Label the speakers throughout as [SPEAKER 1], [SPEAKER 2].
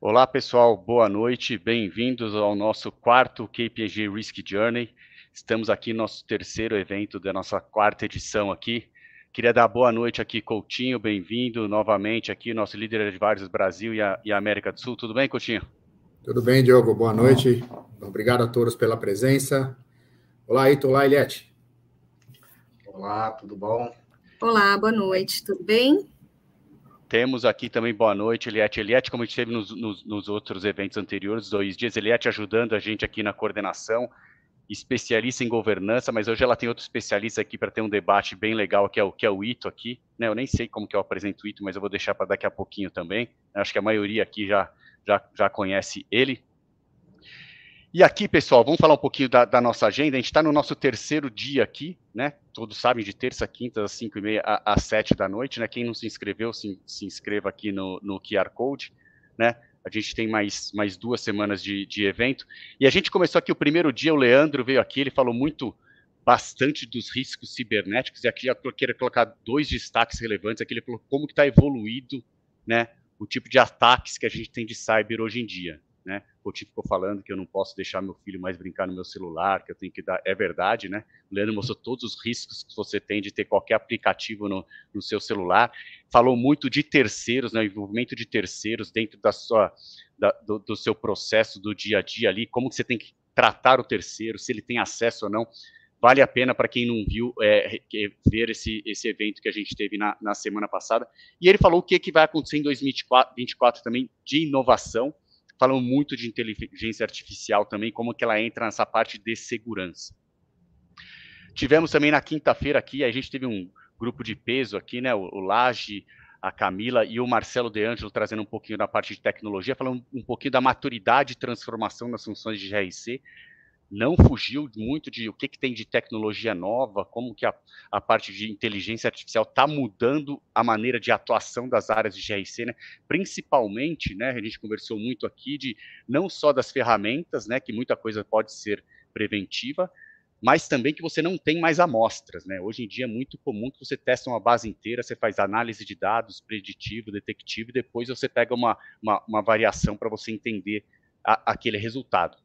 [SPEAKER 1] Olá, pessoal, boa noite, bem-vindos ao nosso quarto KPMG Risk Journey. Estamos aqui no nosso terceiro evento da nossa quarta edição aqui. Queria dar boa noite aqui, Coutinho, bem-vindo novamente aqui, nosso líder de vários Brasil e a América do Sul. Tudo bem, Coutinho?
[SPEAKER 2] Tudo bem, Diogo? Boa noite. Obrigado a todos pela presença. Olá, Ito. Olá, Eliette.
[SPEAKER 3] Olá, tudo bom?
[SPEAKER 4] Olá, boa noite, tudo bem?
[SPEAKER 1] Temos aqui também boa noite, Eliette. Eliette, como a gente teve nos outros eventos anteriores, 2 dias, Eliette ajudando a gente aqui na coordenação, especialista em governança, mas hoje ela tem outro especialista aqui para ter um debate bem legal, que é o Ito aqui, né? Eu nem sei como que eu apresento o Ito, mas eu vou deixar para daqui a pouquinho também. Acho que a maioria aqui já conhece ele. E aqui, pessoal, vamos falar um pouquinho da nossa agenda. A gente está no nosso terceiro dia aqui, né? Todos sabem, de terça a quinta, às 5h30 às 7 da noite, né? Quem não se inscreveu, se inscreva aqui no QR Code, né? A gente tem mais 2 semanas de evento. E a gente começou aqui o primeiro dia, o Leandro veio aqui, ele falou bastante dos riscos cibernéticos, e aqui eu quero colocar 2 destaques relevantes. Aqui ele falou como que está evoluído, né, o tipo de ataques que a gente tem de cyber hoje em dia. Né? O Coutinho ficou falando que eu não posso deixar meu filho mais brincar no meu celular, que eu tenho que dar. É verdade, né? O Leandro mostrou todos os riscos que você tem de ter qualquer aplicativo no seu celular. Falou muito de terceiros, né? O envolvimento de terceiros dentro do seu processo do dia a dia ali, como que você tem que tratar o terceiro, se ele tem acesso ou não. Vale a pena para quem não viu ver esse evento que a gente teve na semana passada. E ele falou o que vai acontecer em 2024 também de inovação. Falam muito de inteligência artificial também, como que ela entra nessa parte de segurança. Tivemos também na quinta-feira aqui, a gente teve um grupo de peso aqui, né, o Laje, a Camila e o Marcelo De Angelo trazendo um pouquinho da parte de tecnologia, falando um pouquinho da maturidade e transformação nas funções de GRC. Não fugiu muito de o que tem de tecnologia nova, como que a parte de inteligência artificial está mudando a maneira de atuação das áreas de GRC, né? Principalmente, né, a gente conversou muito aqui de não só das ferramentas, né, que muita coisa pode ser preventiva, mas também que você não tem mais amostras, né? Hoje em dia é muito comum que você testa uma base inteira, você faz análise de dados, preditivo, detectivo, e depois você pega uma variação para você entender aquele resultado.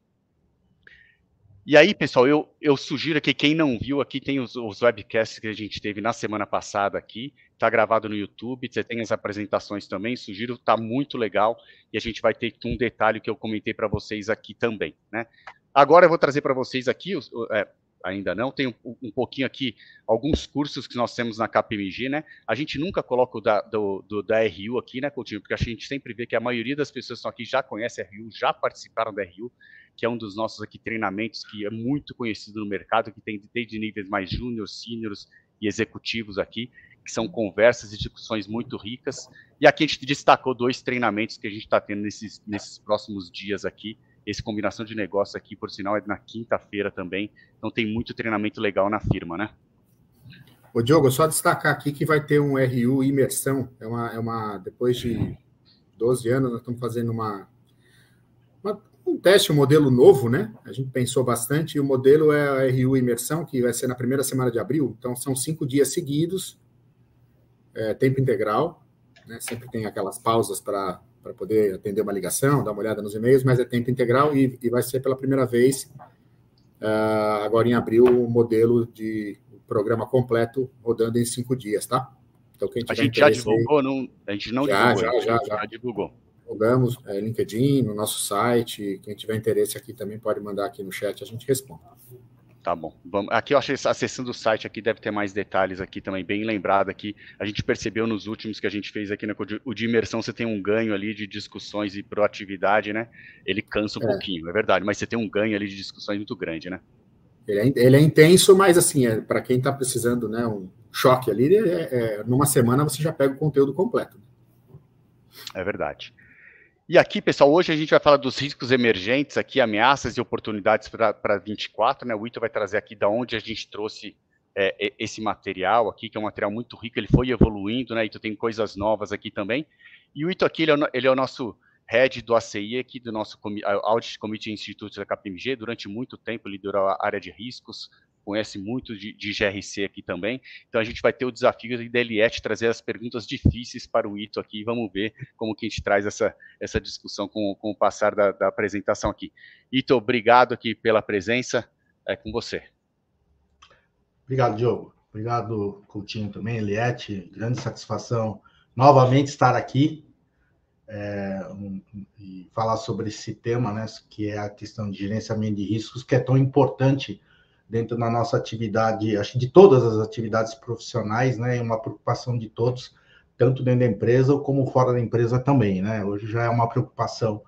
[SPEAKER 1] E aí, pessoal, eu sugiro que quem não viu aqui, tem os webcasts que a gente teve na semana passada aqui, está gravado no YouTube, você tem as apresentações também, sugiro, está muito legal, e a gente vai ter um detalhe que eu comentei para vocês aqui também, né? Agora eu vou trazer para vocês aqui, ainda não, tem um pouquinho aqui, alguns cursos que nós temos na KPMG, né? A gente nunca coloca o da RU aqui, né, Coutinho? Porque a gente sempre vê que a maioria das pessoas que estão aqui já conhece a RU, já participaram da RU, que é um dos nossos aqui treinamentos que é muito conhecido no mercado, que tem desde níveis mais júnior, sêniores e executivos aqui, que são conversas e discussões muito ricas. E aqui a gente destacou 2 treinamentos que a gente está tendo nesses próximos dias aqui. Esse combinação de negócio aqui, por sinal, é na quinta-feira também. Então tem muito treinamento legal na firma, né?
[SPEAKER 2] Ô, Diogo, só destacar aqui que vai ter um RU imersão. Depois de 12 anos, nós estamos fazendo um teste, um modelo novo, né? A gente pensou bastante, e o modelo é a RU Imersão, que vai ser na primeira semana de abril. Então, são 5 dias seguidos, tempo integral, né? Sempre tem aquelas pausas para poder atender uma ligação, dar uma olhada nos e-mails, mas é tempo integral e vai ser pela primeira vez, agora em abril, o modelo de programa completo rodando em 5 dias, tá?
[SPEAKER 1] Então, quem tiver interesse, a gente já divulgou, não? A gente não divulgou. Já divulgou.
[SPEAKER 2] Divulgamos LinkedIn, no nosso site. Quem tiver interesse aqui também pode mandar aqui no chat, a gente responde.
[SPEAKER 1] Tá bom. Aqui eu achei acessando o site aqui deve ter mais detalhes aqui também, bem lembrado aqui. A gente percebeu nos últimos que a gente fez aqui, né, o de imersão você tem um ganho ali de discussões e proatividade, né? Ele cansa um pouquinho, é verdade, mas você tem um ganho ali de discussões muito grande, né?
[SPEAKER 2] Ele é intenso, mas assim, para quem está precisando, né, um choque ali, numa semana você já pega o conteúdo completo.
[SPEAKER 1] É verdade. E aqui, pessoal, hoje a gente vai falar dos riscos emergentes aqui, ameaças e oportunidades para 24, né? O Ito vai trazer aqui da onde a gente trouxe esse material aqui, que é um material muito rico, ele foi evoluindo, né? Ito tem coisas novas aqui também. E o Ito aqui, ele é o nosso head do ACI aqui, do nosso Audit Committee Institute da KPMG, durante muito tempo liderou a área de riscos, conhece muito de GRC aqui também, então a gente vai ter o desafio da Eliette trazer as perguntas difíceis para o Ito aqui, vamos ver como que a gente traz essa discussão com o passar da apresentação aqui. Ito, obrigado aqui pela presença, é com você.
[SPEAKER 3] Obrigado, Diogo. Obrigado, Coutinho, também, Eliette, grande satisfação novamente estar aqui e falar sobre esse tema, né, que é a questão de gerenciamento de riscos, que é tão importante dentro da nossa atividade, acho que de todas as atividades profissionais, né, é uma preocupação de todos, tanto dentro da empresa como fora da empresa também, né, hoje já é uma preocupação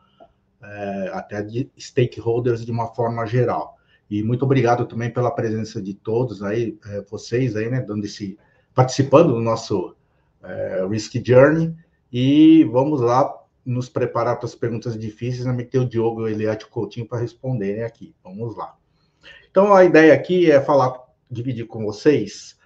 [SPEAKER 3] até de stakeholders de uma forma geral. E muito obrigado também pela presença de todos aí, vocês aí, né, participando do nosso Risk Journey, e vamos lá nos preparar para as perguntas difíceis, né, ter o Diogo, o Eliette e o Coutinho para responderem aqui. Vamos lá. Então, a ideia aqui é dividir com vocês,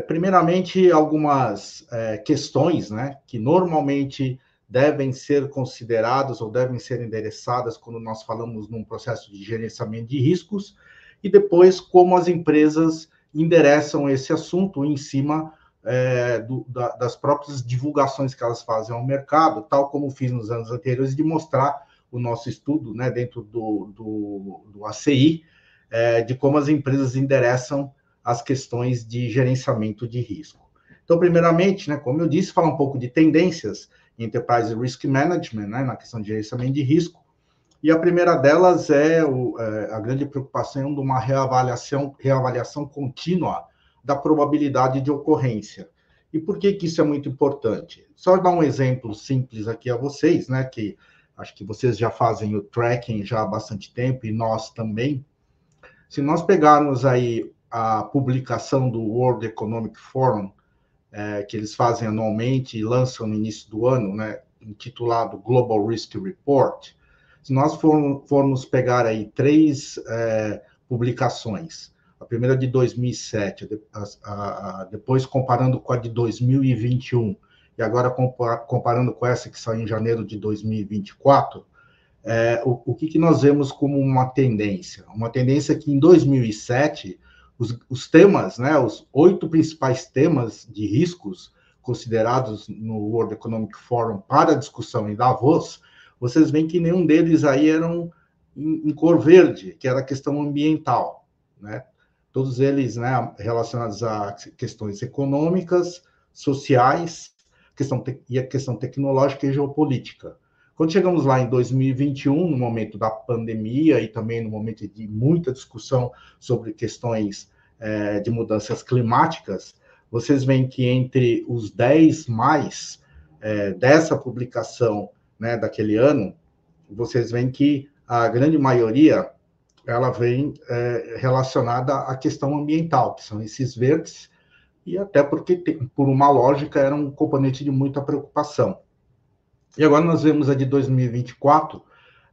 [SPEAKER 3] primeiramente, algumas questões, né, que normalmente devem ser consideradas ou devem ser endereçadas quando nós falamos num processo de gerenciamento de riscos, e depois como as empresas endereçam esse assunto em cima das próprias divulgações que elas fazem ao mercado, tal como fiz nos anos anteriores, de mostrar o nosso estudo, né, dentro do ACI, de como as empresas endereçam as questões de gerenciamento de risco. Então, primeiramente, né, como eu disse, falar um pouco de tendências em Enterprise Risk Management, né, na questão de gerenciamento de risco, e a primeira delas é a grande preocupação de uma reavaliação contínua da probabilidade de ocorrência. E por que isso é muito importante? Só dar um exemplo simples aqui a vocês, né, que acho que vocês já fazem o tracking já há bastante tempo, e nós também. Se nós pegarmos aí a publicação do World Economic Forum, que eles fazem anualmente e lançam no início do ano, né, intitulado Global Risk Report, se nós formos pegar aí 3 publicações, a primeira de 2007, depois comparando com a de 2021, e agora comparando com essa que saiu em janeiro de 2024, o que nós vemos como uma tendência? Uma tendência que em 2007, os temas, né, os 8 principais temas de riscos considerados no World Economic Forum para discussão em Davos, vocês veem que nenhum deles aí eram em cor verde, que era a questão ambiental, né? Todos eles, né, relacionados a questões econômicas, sociais, e a questão tecnológica e geopolítica. Quando chegamos lá em 2021, no momento da pandemia e também no momento de muita discussão sobre questões de mudanças climáticas, vocês veem que entre os 10 mais dessa publicação, né, daquele ano, vocês veem que a grande maioria ela vem relacionada à questão ambiental, que são esses verdes, e até porque, por uma lógica, era um componente de muita preocupação. E agora nós vemos a de 2024.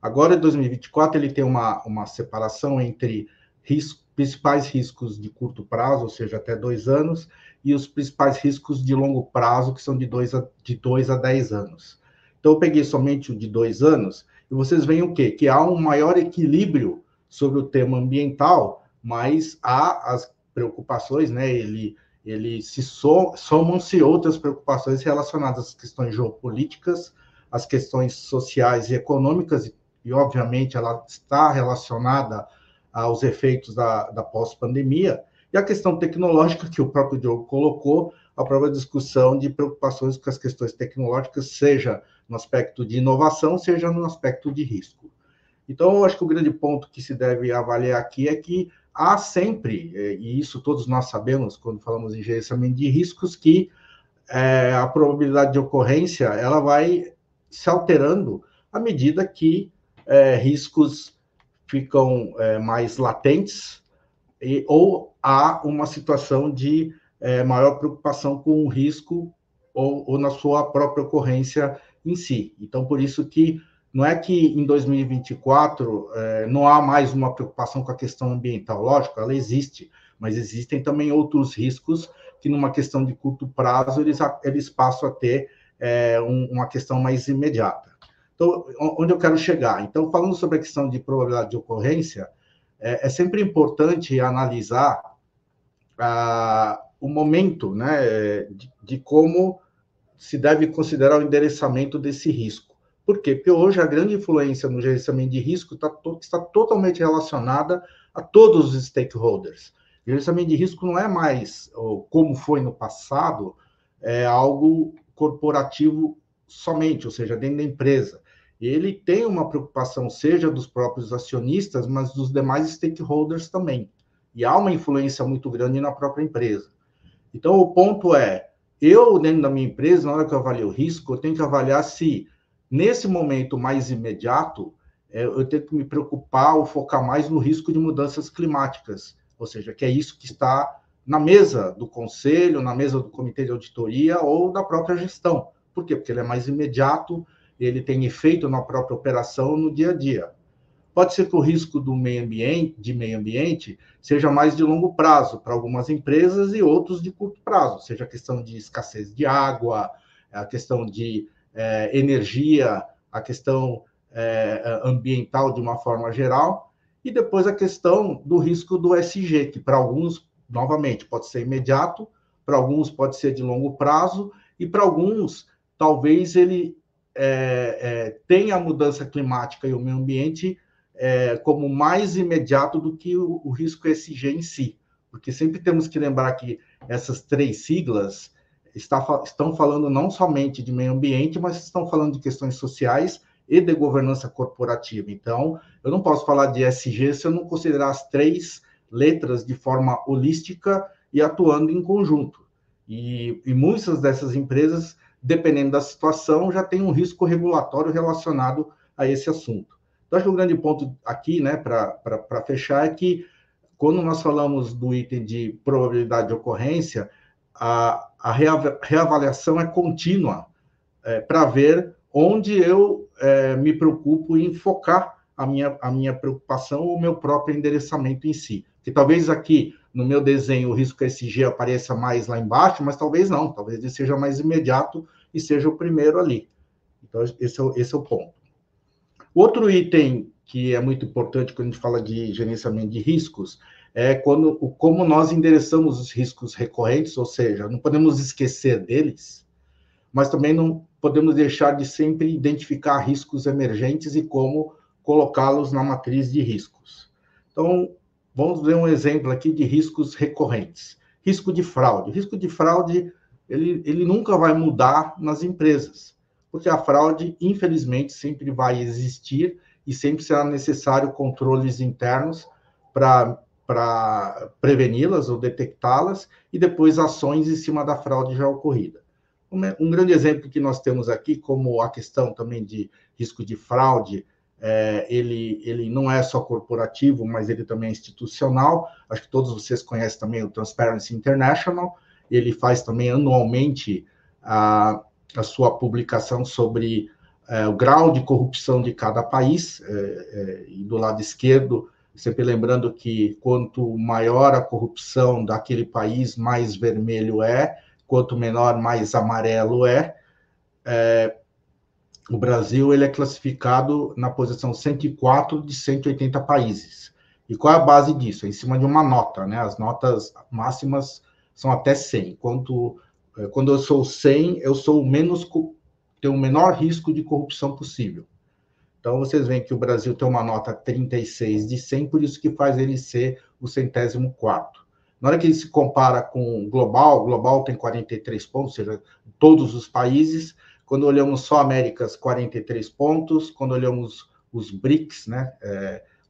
[SPEAKER 3] Agora, 2024, ele tem uma separação entre principais riscos de curto prazo, ou seja, até 2 anos, e os principais riscos de longo prazo, que são de 2 a 10 anos. Então, eu peguei somente o de 2 anos, e vocês veem o quê? Que há um maior equilíbrio sobre o tema ambiental, mas há as preocupações, né? Ele somam-se outras preocupações relacionadas às questões geopolíticas, as questões sociais e econômicas, e obviamente ela está relacionada aos efeitos da pós-pandemia, e a questão tecnológica, que o próprio Diogo colocou, a própria discussão de preocupações com as questões tecnológicas, seja no aspecto de inovação, seja no aspecto de risco. Então, eu acho que o grande ponto que se deve avaliar aqui é que há sempre, e isso todos nós sabemos quando falamos em gerenciamento de riscos, que a probabilidade de ocorrência ela vai se alterando à medida que riscos ficam mais latentes ou há uma situação de maior preocupação com o risco ou na sua própria ocorrência em si. Então, por isso que não é que em 2024 não há mais uma preocupação com a questão ambiental. Lógico, ela existe, mas existem também outros riscos que, numa questão de curto prazo, eles passam a ter uma questão mais imediata. Então, onde eu quero chegar? Então, falando sobre a questão de probabilidade de ocorrência, é sempre importante analisar o momento, né, de como se deve considerar o endereçamento desse risco. Por quê? Porque hoje a grande influência no gerenciamento de risco está totalmente relacionada a todos os stakeholders. O gerenciamento de risco não é mais, como foi no passado, algo corporativo somente, ou seja, dentro da empresa. Ele tem uma preocupação, seja dos próprios acionistas, mas dos demais stakeholders também. E há uma influência muito grande na própria empresa. Então, o ponto é, eu, dentro da minha empresa, na hora que eu avalio o risco, eu tenho que avaliar se, nesse momento mais imediato, eu tenho que me preocupar ou focar mais no risco de mudanças climáticas, ou seja, que é isso que está na mesa do conselho, na mesa do comitê de auditoria ou da própria gestão. Por quê? Porque ele é mais imediato, ele tem efeito na própria operação no dia a dia. Pode ser que o risco do meio ambiente seja mais de longo prazo para algumas empresas e outros de curto prazo, seja a questão de escassez de água, a questão de energia, a questão ambiental de uma forma geral, e depois a questão do risco do ESG, que para alguns, novamente, pode ser imediato, para alguns pode ser de longo prazo, e para alguns, talvez ele tenha a mudança climática e o meio ambiente como mais imediato do que o risco ESG em si. Porque sempre temos que lembrar que essas três siglas estão falando não somente de meio ambiente, mas estão falando de questões sociais e de governança corporativa. Então, eu não posso falar de ESG se eu não considerar as três letras de forma holística e atuando em conjunto. E muitas dessas empresas, dependendo da situação, já tem um risco regulatório relacionado a esse assunto. Então, acho que o grande ponto aqui, né, para fechar, é que quando nós falamos do item de probabilidade de ocorrência, a reavaliação é contínua para ver onde eu me preocupo em focar a minha preocupação ou o meu próprio endereçamento em si. Que talvez aqui, no meu desenho, o risco ESG apareça mais lá embaixo, mas talvez não, talvez ele seja mais imediato e seja o primeiro ali. Então, esse é o ponto. Outro item que é muito importante quando a gente fala de gerenciamento de riscos é como nós endereçamos os riscos recorrentes, ou seja, não podemos esquecer deles, mas também não podemos deixar de sempre identificar riscos emergentes e como colocá-los na matriz de riscos. Então, vamos ver um exemplo aqui de riscos recorrentes. Risco de fraude. O risco de fraude, ele nunca vai mudar nas empresas, porque a fraude, infelizmente, sempre vai existir e sempre será necessário controles internos para preveni-las ou detectá-las e depois ações em cima da fraude já ocorrida. Um grande exemplo que nós temos aqui, como a questão também de risco de fraude, ele não é só corporativo, mas ele também é institucional. Acho que todos vocês conhecem também o Transparency International. Ele faz também anualmente a sua publicação sobre o grau de corrupção de cada país. E do lado esquerdo, sempre lembrando que quanto maior a corrupção daquele país, mais vermelho quanto menor, mais amarelo O Brasil ele é classificado na posição 104 de 180 países. E qual é a base disso? É em cima de uma nota, né? As notas máximas são até 100. Quando eu sou 100, eu sou tenho o menor risco de corrupção possível. Então, vocês veem que o Brasil tem uma nota 36 de 100, por isso que faz ele ser o 104º. Na hora que ele se compara com o global tem 43 pontos, ou seja, todos os países. Quando olhamos só Américas, 43 pontos. Quando olhamos os BRICS, né?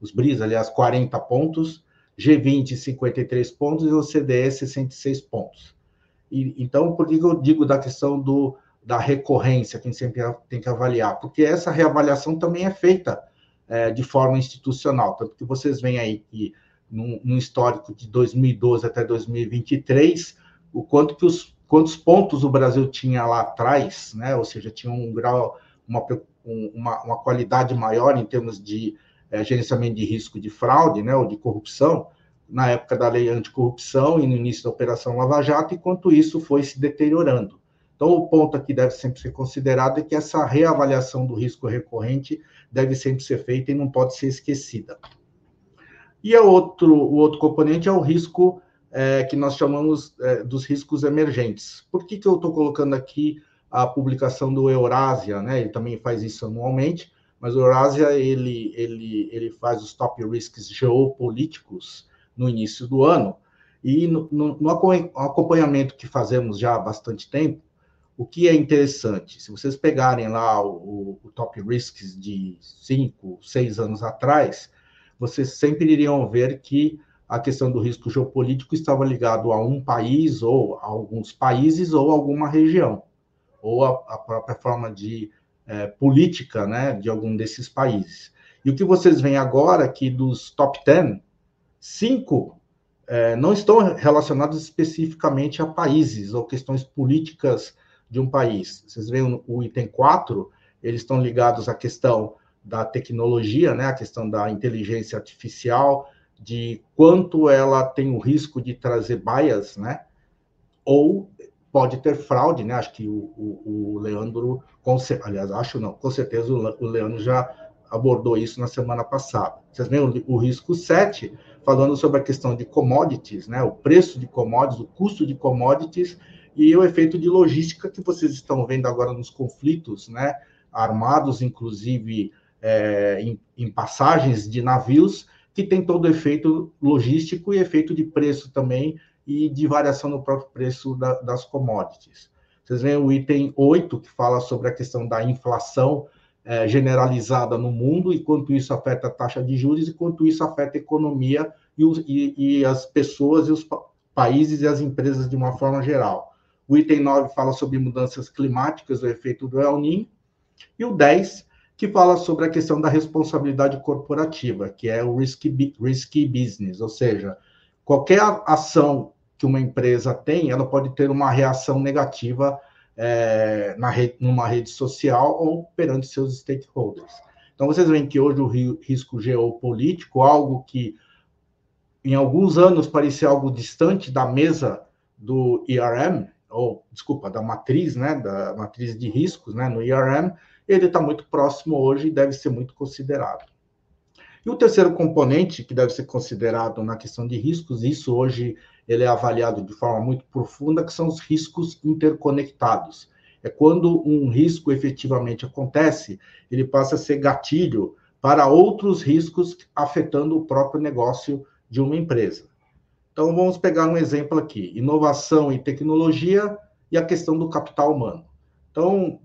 [SPEAKER 3] Os BRICS, aliás, 40 pontos. G20, 53 pontos. E o OCDE, 66 pontos. Então, por que eu digo da questão da recorrência, que a gente sempre tem que avaliar? Porque essa reavaliação também é feita de forma institucional. Tanto que vocês veem aí que, num histórico de 2012 até 2023, quantos pontos o Brasil tinha lá atrás, né? Ou seja, tinha um grau, uma qualidade maior em termos de gerenciamento de risco de fraude, né? Ou de corrupção, na época da lei anticorrupção e no início da Operação Lava Jato, enquanto isso foi se deteriorando. Então, o ponto aqui deve sempre ser considerado é que essa reavaliação do risco recorrente deve sempre ser feita e não pode ser esquecida. E o outro componente é o risco que nós chamamos dos riscos emergentes. Por que eu estou colocando aqui a publicação do Eurasia, né? Ele também faz isso anualmente, mas o Eurasia ele faz os top risks geopolíticos no início do ano, e no acompanhamento que fazemos já há bastante tempo, o que é interessante, se vocês pegarem lá o top risks de 5, 6 anos atrás, vocês sempre iriam ver que a questão do risco geopolítico estava ligado a um país, ou a alguns países, ou a alguma região, ou a própria forma de política, né, de algum desses países. E o que vocês veem agora é que dos top 10, 5 não estão relacionados especificamente a países ou questões políticas de um país. Vocês veem o item 4, eles estão ligados à questão da tecnologia, né, a questão da inteligência artificial, de quanto ela tem o risco de trazer bias, né, ou pode ter fraude, né? Acho que o Leandro, aliás, acho não, com certeza o Leandro já abordou isso na semana passada. Vocês veem o risco 7, falando sobre a questão de commodities, né? O preço de commodities, o custo de commodities e o efeito de logística que vocês estão vendo agora nos conflitos, né? Armados, inclusive, em passagens de navios, que tem todo o efeito logístico e efeito de preço também, e de variação no próprio preço das commodities. Vocês veem o item 8, que fala sobre a questão da inflação generalizada no mundo, e quanto isso afeta a taxa de juros, e quanto isso afeta a economia e as pessoas, e os países e as empresas de uma forma geral. O item 9 fala sobre mudanças climáticas, o efeito do El Niño, e o 10, que fala sobre a questão da responsabilidade corporativa, que é o risky business, ou seja, qualquer ação que uma empresa tem, ela pode ter uma reação negativa numa rede social ou perante seus stakeholders. Então, vocês veem que hoje o risco geopolítico, algo que em alguns anos parecia algo distante da mesa do ERM, da matriz, né, da matriz de riscos, né, no ERM, ele está muito próximo hoje e deve ser muito considerado. E o terceiro componente que deve ser considerado na questão de riscos, isso hoje ele é avaliado de forma muito profunda, que são os riscos interconectados. É quando um risco efetivamente acontece, ele passa a ser gatilho para outros riscos afetando o próprio negócio de uma empresa. Então, vamos pegar um exemplo aqui: inovação e tecnologia e a questão do capital humano. Então,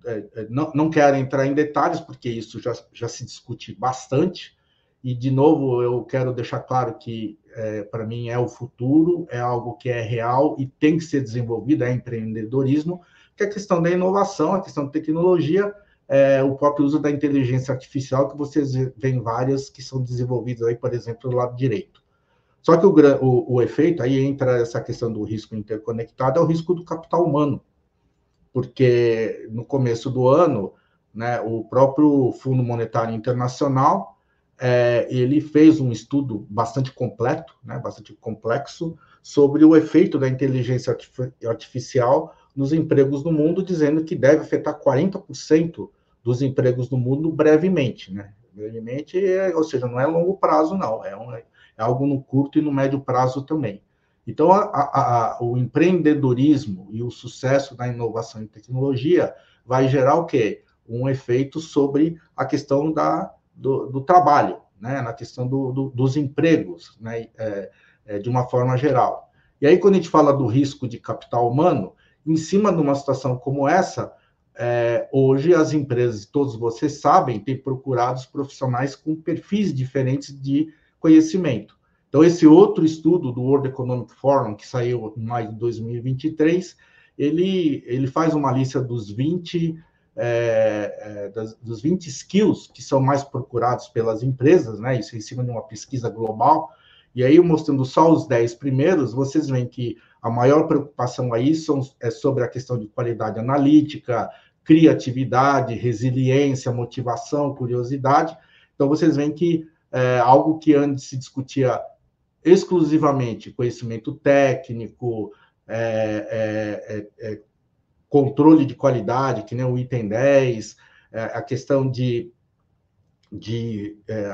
[SPEAKER 3] não quero entrar em detalhes, porque isso já se discute bastante. E, de novo, eu quero deixar claro que, para mim, é o futuro, é algo que é real e tem que ser desenvolvido, é empreendedorismo, que é a questão da inovação, a questão da tecnologia, o próprio uso da inteligência artificial, que vocês veem várias que são desenvolvidas aí, por exemplo, do lado direito. Só que o efeito, aí entra essa questão do risco interconectado, é o risco do capital humano, porque no começo do ano, né, o próprio Fundo Monetário Internacional ele fez um estudo bastante completo, né, bastante complexo, sobre o efeito da inteligência artificial nos empregos no mundo, dizendo que deve afetar 40% dos empregos no mundo brevemente, né? Brevemente, ou seja, não é longo prazo, não, é algo no curto e no médio prazo também. Então, o empreendedorismo e o sucesso da inovação e tecnologia vai gerar o quê? Um efeito sobre a questão do trabalho, né? Na questão dos empregos, né? De uma forma geral. E aí, quando a gente fala do risco de capital humano, em cima de uma situação como essa, hoje as empresas, todos vocês sabem, têm procurado os profissionais com perfis diferentes de conhecimento. Então, esse outro estudo do World Economic Forum, que saiu em maio de 2023, ele faz uma lista dos 20 skills que são mais procurados pelas empresas, né? Isso em cima de uma pesquisa global. E aí, mostrando só os 10 primeiros, vocês veem que a maior preocupação aí é sobre a questão de qualidade analítica, criatividade, resiliência, motivação, curiosidade. Então, vocês veem que algo que antes se discutia exclusivamente conhecimento técnico, controle de qualidade, que nem o item 10, a questão de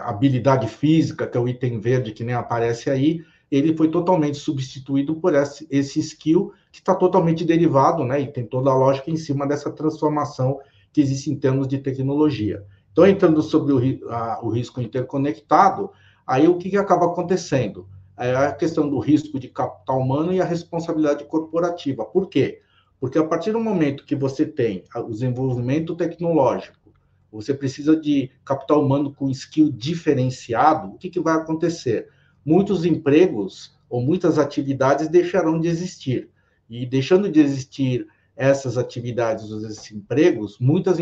[SPEAKER 3] habilidade física, que é o item verde que nem aparece aí, ele foi totalmente substituído por esse skill que está totalmente derivado, né, e tem toda a lógica em cima dessa transformação que existe em termos de tecnologia. Então, entrando sobre o risco interconectado, aí o que acaba acontecendo? É a questão do risco de capital humano e a responsabilidade corporativa. Por quê? Porque a partir do momento que você tem o desenvolvimento tecnológico, você precisa de capital humano com skill diferenciado, o que vai acontecer? Muitos empregos ou muitas atividades deixarão de existir. E deixando de existir essas atividades, esses empregos, muitas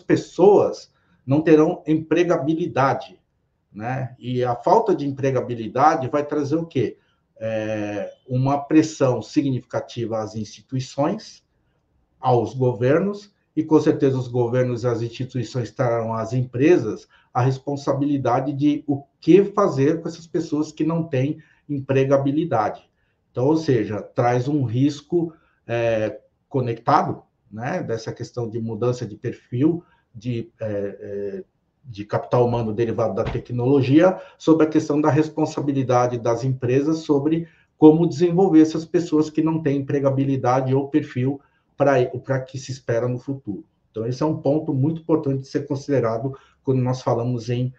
[SPEAKER 3] pessoas não terão empregabilidade, né? E a falta de empregabilidade vai trazer o quê? Uma pressão significativa às instituições, aos governos, e com certeza os governos e as instituições trarão às empresas a responsabilidade de o que fazer com essas pessoas que não têm empregabilidade. Então, ou seja, traz um risco conectado, né, dessa questão de mudança de perfil, de capital humano derivado da tecnologia, sobre a questão da responsabilidade das empresas sobre como desenvolver essas pessoas que não têm empregabilidade ou perfil para que se espera no futuro. Então, esse é um ponto muito importante de ser considerado quando nós falamos em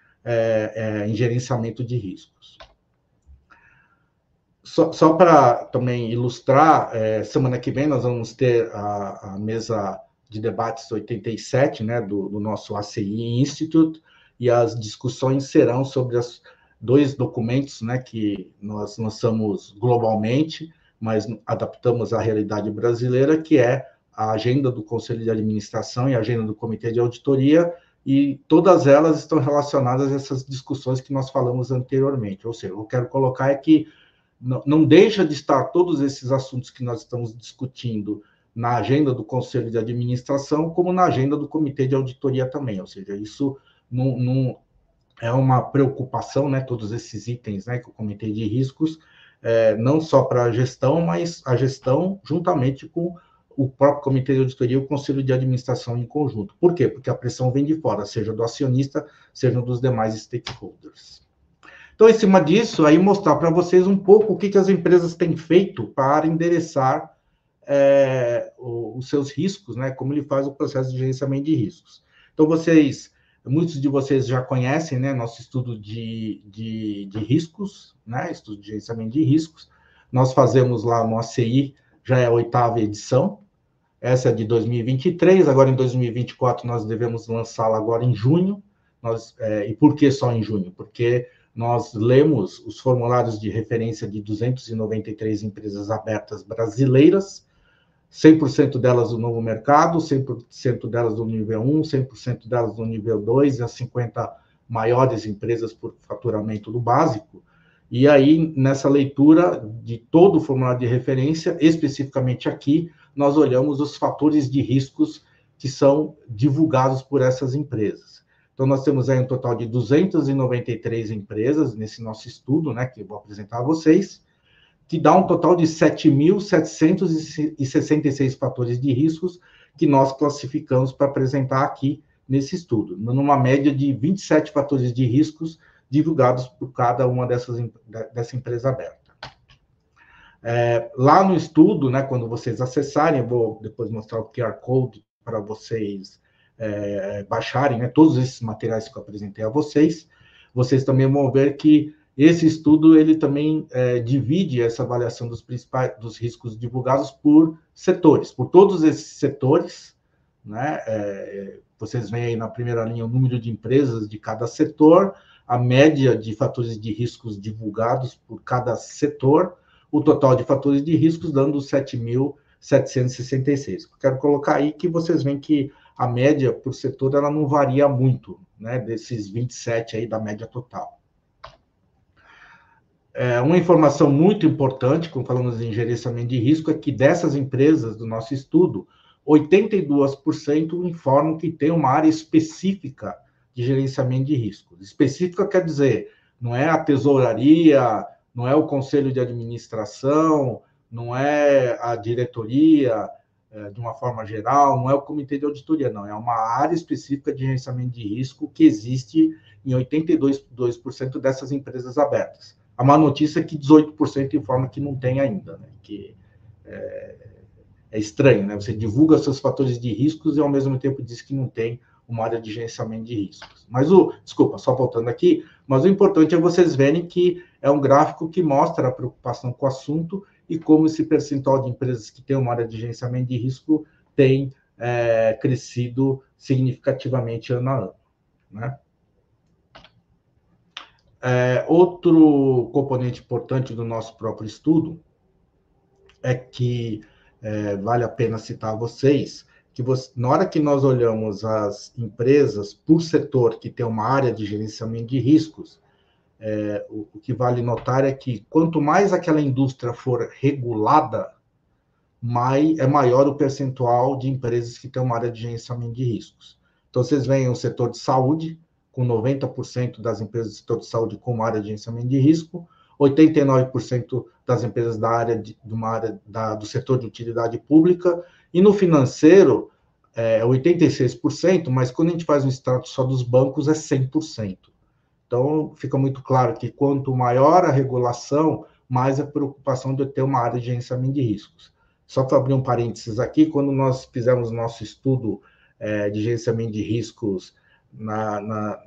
[SPEAKER 3] gerenciamento de riscos. Só para também ilustrar, semana que vem nós vamos ter a mesa de debates 87, né, do nosso ACI Institute, e as discussões serão sobre os 2 documentos, né, que nós lançamos globalmente, mas adaptamos à realidade brasileira, que é a agenda do Conselho de Administração e a agenda do Comitê de Auditoria, e todas elas estão relacionadas a essas discussões que nós falamos anteriormente. Ou seja, o que eu quero colocar é que não deixa de estar todos esses assuntos que nós estamos discutindo na agenda do Conselho de Administração, como na agenda do Comitê de Auditoria também. Ou seja, isso não é uma preocupação, né, todos esses itens, né, que o Comitê de Riscos, não só para a gestão, mas a gestão juntamente com o próprio Comitê de Auditoria e o Conselho de Administração em conjunto. Por quê? Porque a pressão vem de fora, seja do acionista, seja dos demais stakeholders. Então, em cima disso, aí mostrar para vocês um pouco o que as empresas têm feito para endereçar os seus riscos, né, como ele faz o processo de gerenciamento de riscos. Então, muitos de vocês já conhecem, né, nosso estudo de riscos, né, estudo de gerenciamento de riscos. Nós fazemos lá no ACI, já é a 8ª edição, essa é de 2023, agora em 2024 nós devemos lançá-la agora em junho. E por que só em junho? Porque nós lemos os formulários de referência de 293 empresas abertas brasileiras, 100% delas do novo mercado, 100% delas do nível 1, 100% delas do nível 2, e as 50 maiores empresas por faturamento do básico. E aí, nessa leitura de todo o formulário de referência, especificamente aqui, nós olhamos os fatores de riscos que são divulgados por essas empresas. Então, nós temos aí um total de 293 empresas nesse nosso estudo, né, que eu vou apresentar a vocês, que dá um total de 7.766 fatores de riscos que nós classificamos para apresentar aqui nesse estudo, numa média de 27 fatores de riscos divulgados por cada uma dessa empresa aberta. Lá no estudo, né, quando vocês acessarem, eu vou depois mostrar o QR Code para vocês baixarem, né, todos esses materiais que eu apresentei a vocês. Vocês também vão ver que esse estudo ele também divide essa avaliação dos riscos divulgados por setores, por todos esses setores, né? Vocês veem aí na primeira linha o número de empresas de cada setor, a média de fatores de riscos divulgados por cada setor, o total de fatores de riscos dando 7.766. Quero colocar aí que vocês veem que a média por setor ela não varia muito, né, desses 27 aí da média total. Uma informação muito importante, quando falamos em gerenciamento de risco, é que dessas empresas do nosso estudo, 82% informam que tem uma área específica de gerenciamento de riscos. Específica quer dizer, não é a tesouraria, não é o conselho de administração, não é a diretoria, de uma forma geral, não é o comitê de auditoria, não, é uma área específica de gerenciamento de risco que existe em 82% dessas empresas abertas. A má notícia é que 18% informa que não tem ainda, né? Que é estranho, né? Você divulga seus fatores de riscos e, ao mesmo tempo, diz que não tem uma área de gerenciamento de riscos. Mas desculpa, só voltando aqui, mas o importante é vocês verem que é um gráfico que mostra a preocupação com o assunto e como esse percentual de empresas que têm uma área de gerenciamento de risco tem crescido significativamente ano a ano, né? Outro componente importante do nosso próprio estudo é que vale a pena citar a vocês que na hora que nós olhamos as empresas por setor que tem uma área de gerenciamento de riscos, o que vale notar é que quanto mais aquela indústria for regulada, maior o percentual de empresas que têm uma área de gerenciamento de riscos. Então, vocês veem o setor de saúde, com 90% das empresas do setor de saúde com uma área de gerenciamento de risco, 89% das empresas do setor de utilidade pública, e no financeiro, 86%, mas quando a gente faz um extrato só dos bancos, é 100%. Então, fica muito claro que quanto maior a regulação, mais a preocupação de ter uma área de gerenciamento de riscos. Só para abrir um parênteses aqui, quando nós fizemos nosso estudo de gerenciamento de riscos na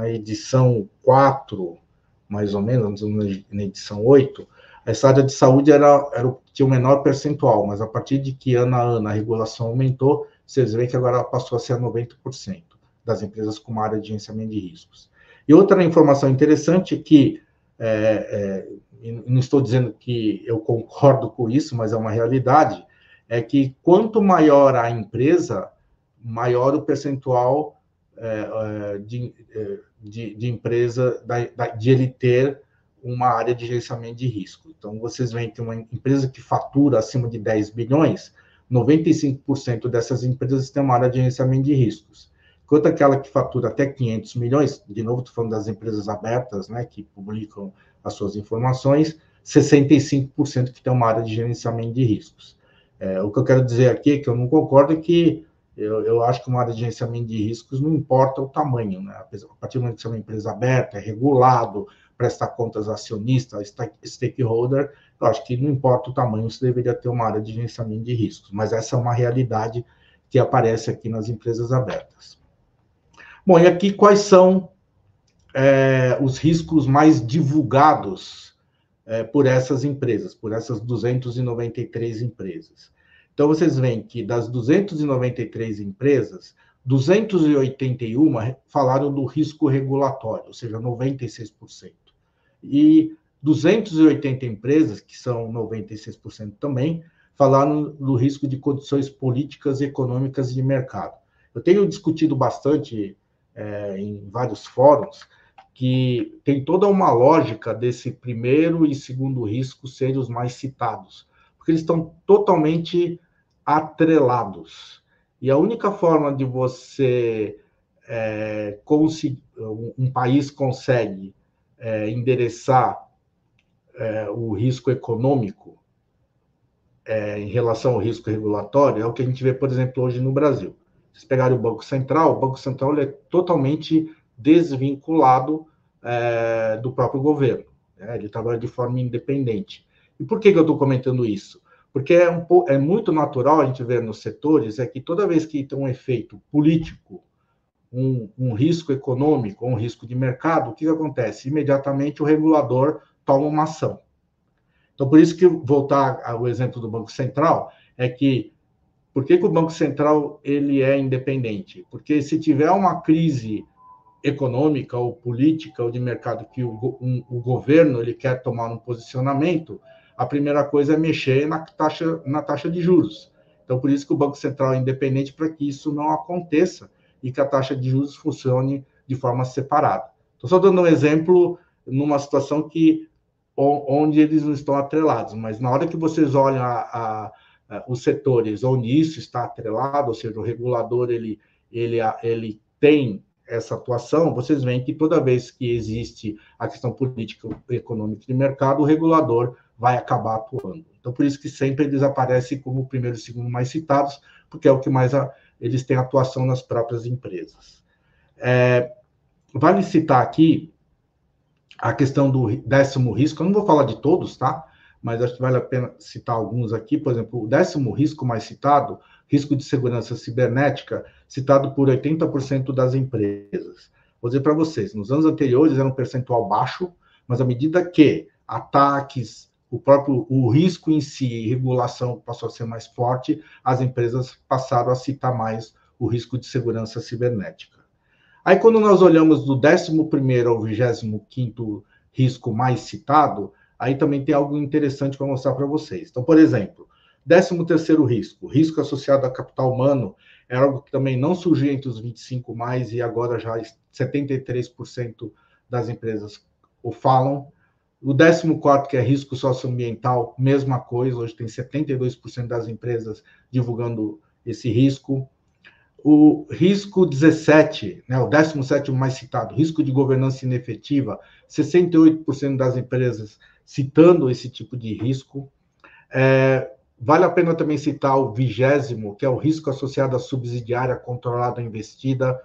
[SPEAKER 3] edição 4, mais ou menos, na edição 8, essa área de saúde tinha o menor percentual, mas a partir de que ano a ano a regulação aumentou, vocês veem que agora passou a ser 90% das empresas com uma área de gerenciamento de riscos. E outra informação interessante é que, não estou dizendo que eu concordo com isso, mas é uma realidade, é que quanto maior a empresa, maior o percentual de empresa, de ele ter uma área de gerenciamento de risco. Então, vocês veem que uma empresa que fatura acima de 10 bilhões, 95% dessas empresas têm uma área de gerenciamento de riscos. Enquanto aquela que fatura até 500 milhões, de novo, estou falando das empresas abertas, né, que publicam as suas informações, 65% que tem uma área de gerenciamento de riscos. O que eu quero dizer aqui, que eu não concordo, é que eu acho que uma área de gerenciamento de riscos não importa o tamanho, né? A partir do momento que você é uma empresa aberta, é regulado, presta contas acionista, stakeholder, eu acho que não importa o tamanho, você deveria ter uma área de gerenciamento de riscos. Mas essa é uma realidade que aparece aqui nas empresas abertas. Bom, e aqui quais são os riscos mais divulgados por essas empresas, por essas 293 empresas. Então, vocês veem que das 293 empresas, 281 falaram do risco regulatório, ou seja, 96%. E 280 empresas, que são 96% também, falaram do risco de condições políticas, econômicas e de mercado. Eu tenho discutido bastante em vários fóruns que tem toda uma lógica desse primeiro e segundo risco serem os mais citados, porque eles estão totalmente atrelados. E a única forma de você um país consegue endereçar o risco econômico em relação ao risco regulatório é o que a gente vê, por exemplo, hoje no Brasil. Vocês pegarem o Banco Central ele é totalmente desvinculado do próprio governo. Ele trabalha de forma independente. E por que eu estou comentando isso? Porque é muito natural a gente ver nos setores que toda vez que tem um efeito político, um risco econômico, um risco de mercado, o que acontece? Imediatamente o regulador toma uma ação. Então, por isso que, voltar ao exemplo do Banco Central, por que o Banco Central ele é independente? Porque se tiver uma crise econômica ou política ou de mercado que o governo ele quer tomar um posicionamento, a primeira coisa é mexer na taxa de juros. Então, por isso que o Banco Central é independente para que isso não aconteça e que a taxa de juros funcione de forma separada. Estou só dando um exemplo numa situação onde eles não estão atrelados, mas na hora que vocês olham os setores onde isso está atrelado, ou seja, o regulador ele tem essa atuação, vocês veem que toda vez que existe a questão política, econômica e de mercado, o regulador vai acabar atuando. Então, por isso que sempre eles aparecem como o primeiro e segundo mais citados, porque é o que mais eles têm atuação nas próprias empresas. Vale citar aqui a questão do 10º risco, eu não vou falar de todos, tá? Mas acho que vale a pena citar alguns aqui. Por exemplo, o 10º risco mais citado, risco de segurança cibernética, citado por 80% das empresas. Vou dizer para vocês, nos anos anteriores era um percentual baixo, mas à medida que ataques, o risco em si, regulação passou a ser mais forte, as empresas passaram a citar mais o risco de segurança cibernética. Aí, quando nós olhamos do 11º ao 25º risco mais citado, aí também tem algo interessante para mostrar para vocês. Então, por exemplo, 13º risco associado a capital humano, é algo que também não surgiu entre os 25 mais e agora já 73% das empresas o falam. O 14º, que é risco socioambiental, mesma coisa, hoje tem 72% das empresas divulgando esse risco. O risco 17, né, o 17º mais citado, risco de governança inefetiva, 68% das empresas citando esse tipo de risco. Vale a pena também citar o 20º, que é o risco associado à subsidiária controlada ou investida.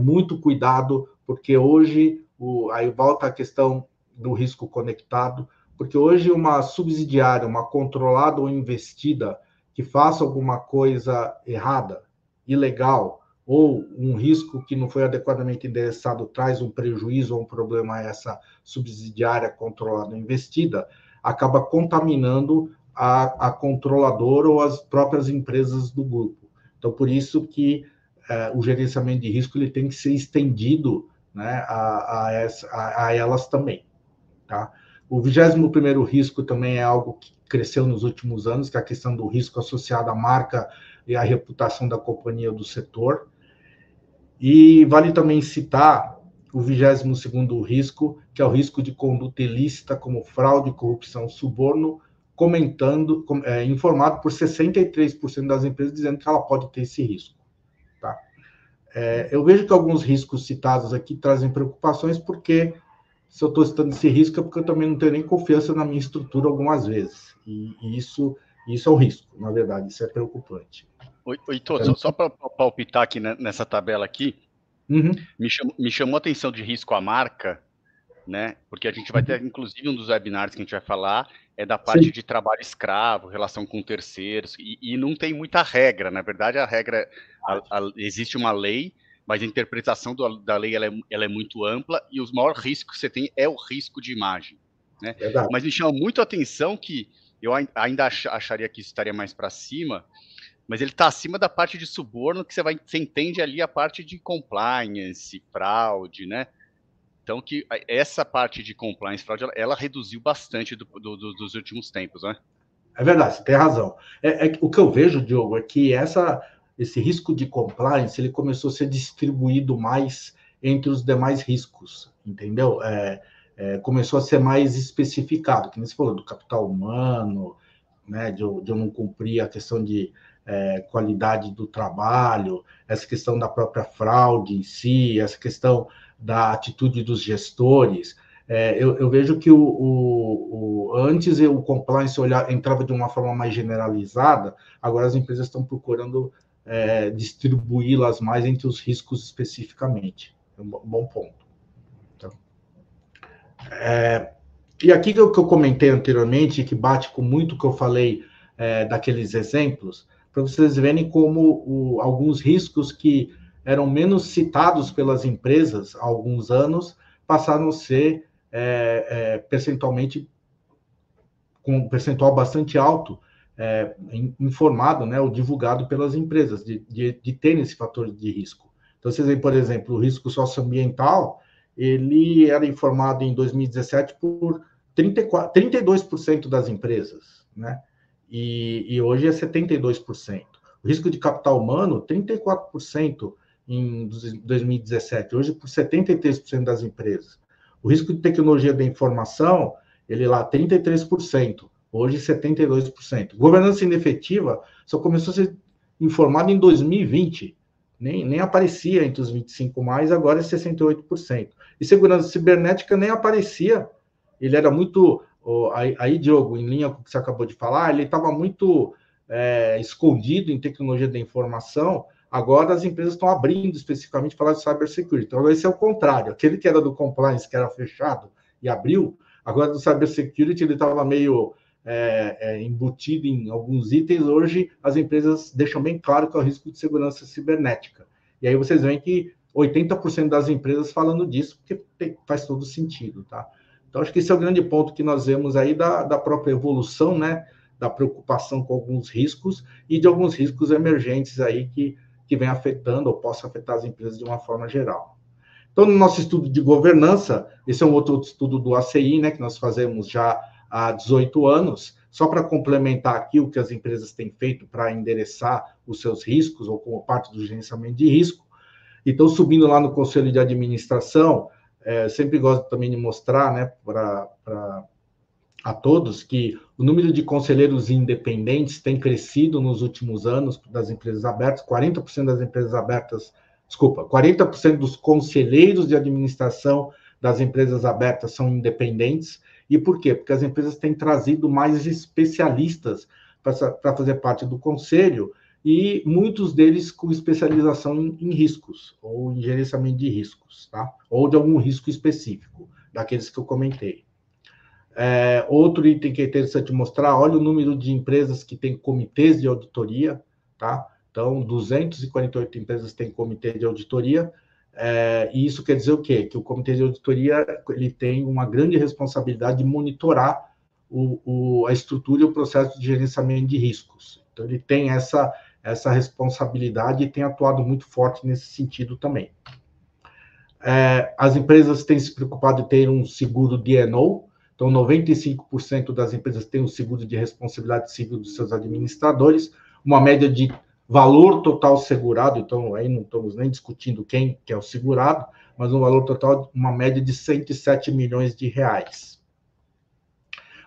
[SPEAKER 3] Muito cuidado, porque hoje, aí volta a questão do risco conectado, porque hoje uma subsidiária, uma controlada ou investida que faça alguma coisa errada, ilegal, ou um risco que não foi adequadamente endereçado traz um prejuízo ou um problema a essa subsidiária controlada ou investida, acaba contaminando a controladora ou as próprias empresas do grupo. Então, por isso que o gerenciamento de risco ele tem que ser estendido, né, a elas também. Tá? O 21º risco também é algo que cresceu nos últimos anos, que é a questão do risco associado à marca e à reputação da companhia do setor. E vale também citar o 22º risco, que é o risco de conduta ilícita, como fraude, corrupção, suborno, informado por 63% das empresas, dizendo que ela pode ter esse risco. Tá? Eu vejo que alguns riscos citados aqui trazem preocupações, porque se eu estou citando esse risco é porque eu também não tenho nem confiança na minha estrutura algumas vezes. E isso é um risco, na verdade, isso é preocupante.
[SPEAKER 1] Heitor, só para palpitar aqui nessa tabela aqui, me chamou a atenção de risco à marca, né? Porque a gente vai ter, inclusive, um dos webinars que a gente vai falar é da parte de trabalho escravo, relação com terceiros, e não tem muita regra. Na verdade, a regra, existe uma lei, mas a interpretação da lei ela é muito ampla, e o maior risco que você tem é o risco de imagem, né? Mas me chama muito a atenção que eu ainda acharia que isso estaria mais para cima, mas ele está acima da parte de suborno, que você entende ali a parte de compliance, fraude, né? Então, que essa parte de compliance, fraude, ela reduziu bastante dos últimos tempos, né?
[SPEAKER 3] É verdade, você tem razão. O que eu vejo, Diogo, é que esse risco de compliance ele começou a ser distribuído mais entre os demais riscos, entendeu? Começou a ser mais especificado, que nem você falou, do capital humano, né, de eu não cumprir a questão de qualidade do trabalho, essa questão da própria fraude em si, essa questão da atitude dos gestores. Eu vejo que antes o compliance entrava de uma forma mais generalizada, agora as empresas estão procurando distribuí-las mais entre os riscos especificamente. É um bom ponto. Então, e aqui que eu comentei anteriormente, que bate com muito o que eu falei daqueles exemplos, para vocês verem como alguns riscos que eram menos citados pelas empresas há alguns anos passaram a ser percentualmente, com um percentual bastante alto, informado, né, ou divulgado pelas empresas, de ter esse fator de risco. Então, vocês veem, por exemplo, o risco socioambiental, ele era informado em 2017 por 32% das empresas, né? E hoje é 72%. O risco de capital humano, 34% em 2017, hoje por 73% das empresas. O risco de tecnologia da informação, ele lá 33%, hoje 72%. Governança inefetiva só começou a ser informado em 2020, nem aparecia entre os 25 mais, agora é 68%. E segurança cibernética nem aparecia, ele era muito Aí, Diogo, em linha com o que você acabou de falar, ele estava muito escondido em tecnologia da informação. Agora as empresas estão abrindo especificamente para falar de cybersecurity. Então, esse é o contrário. Aquele que era do compliance, que era fechado e abriu, agora do cybersecurity ele estava meio embutido em alguns itens. Hoje as empresas deixam bem claro que é o risco de segurança cibernética. E aí vocês veem que 80% das empresas falando disso, porque faz todo sentido, tá? Então, acho que esse é o grande ponto que nós vemos aí da própria evolução, né? Da preocupação com alguns riscos e de alguns riscos emergentes aí que vem afetando ou possa afetar as empresas de uma forma geral. Então, no nosso estudo de governança, esse é um outro estudo do ACI, né, que nós fazemos já há 18 anos, só para complementar aqui o que as empresas têm feito para endereçar os seus riscos ou como parte do gerenciamento de risco. Então, subindo lá no Conselho de Administração, sempre gosto também de mostrar, né, a todos que o número de conselheiros independentes tem crescido nos últimos anos das empresas abertas. 40% das empresas abertas, 40% dos conselheiros de administração das empresas abertas são independentes. E por quê? Porque as empresas têm trazido mais especialistas para fazer parte do conselho, e muitos deles com especialização em riscos, ou em gerenciamento de riscos, tá? Ou de algum risco específico, daqueles que eu comentei. Outro item que é interessante mostrar, olha o número de empresas que têm comitês de auditoria, tá? Então, 248 empresas têm comitê de auditoria, e isso quer dizer o quê? Que o comitê de auditoria ele tem uma grande responsabilidade de monitorar a estrutura e o processo de gerenciamento de riscos. Então, ele tem essa responsabilidade e tem atuado muito forte nesse sentido também. As empresas têm se preocupado em ter um seguro D&O, então 95% das empresas têm um seguro de responsabilidade civil dos seus administradores, uma média de valor total segurado, então aí não estamos nem discutindo quem que é o segurado, mas um valor total, uma média de 107 milhões de reais.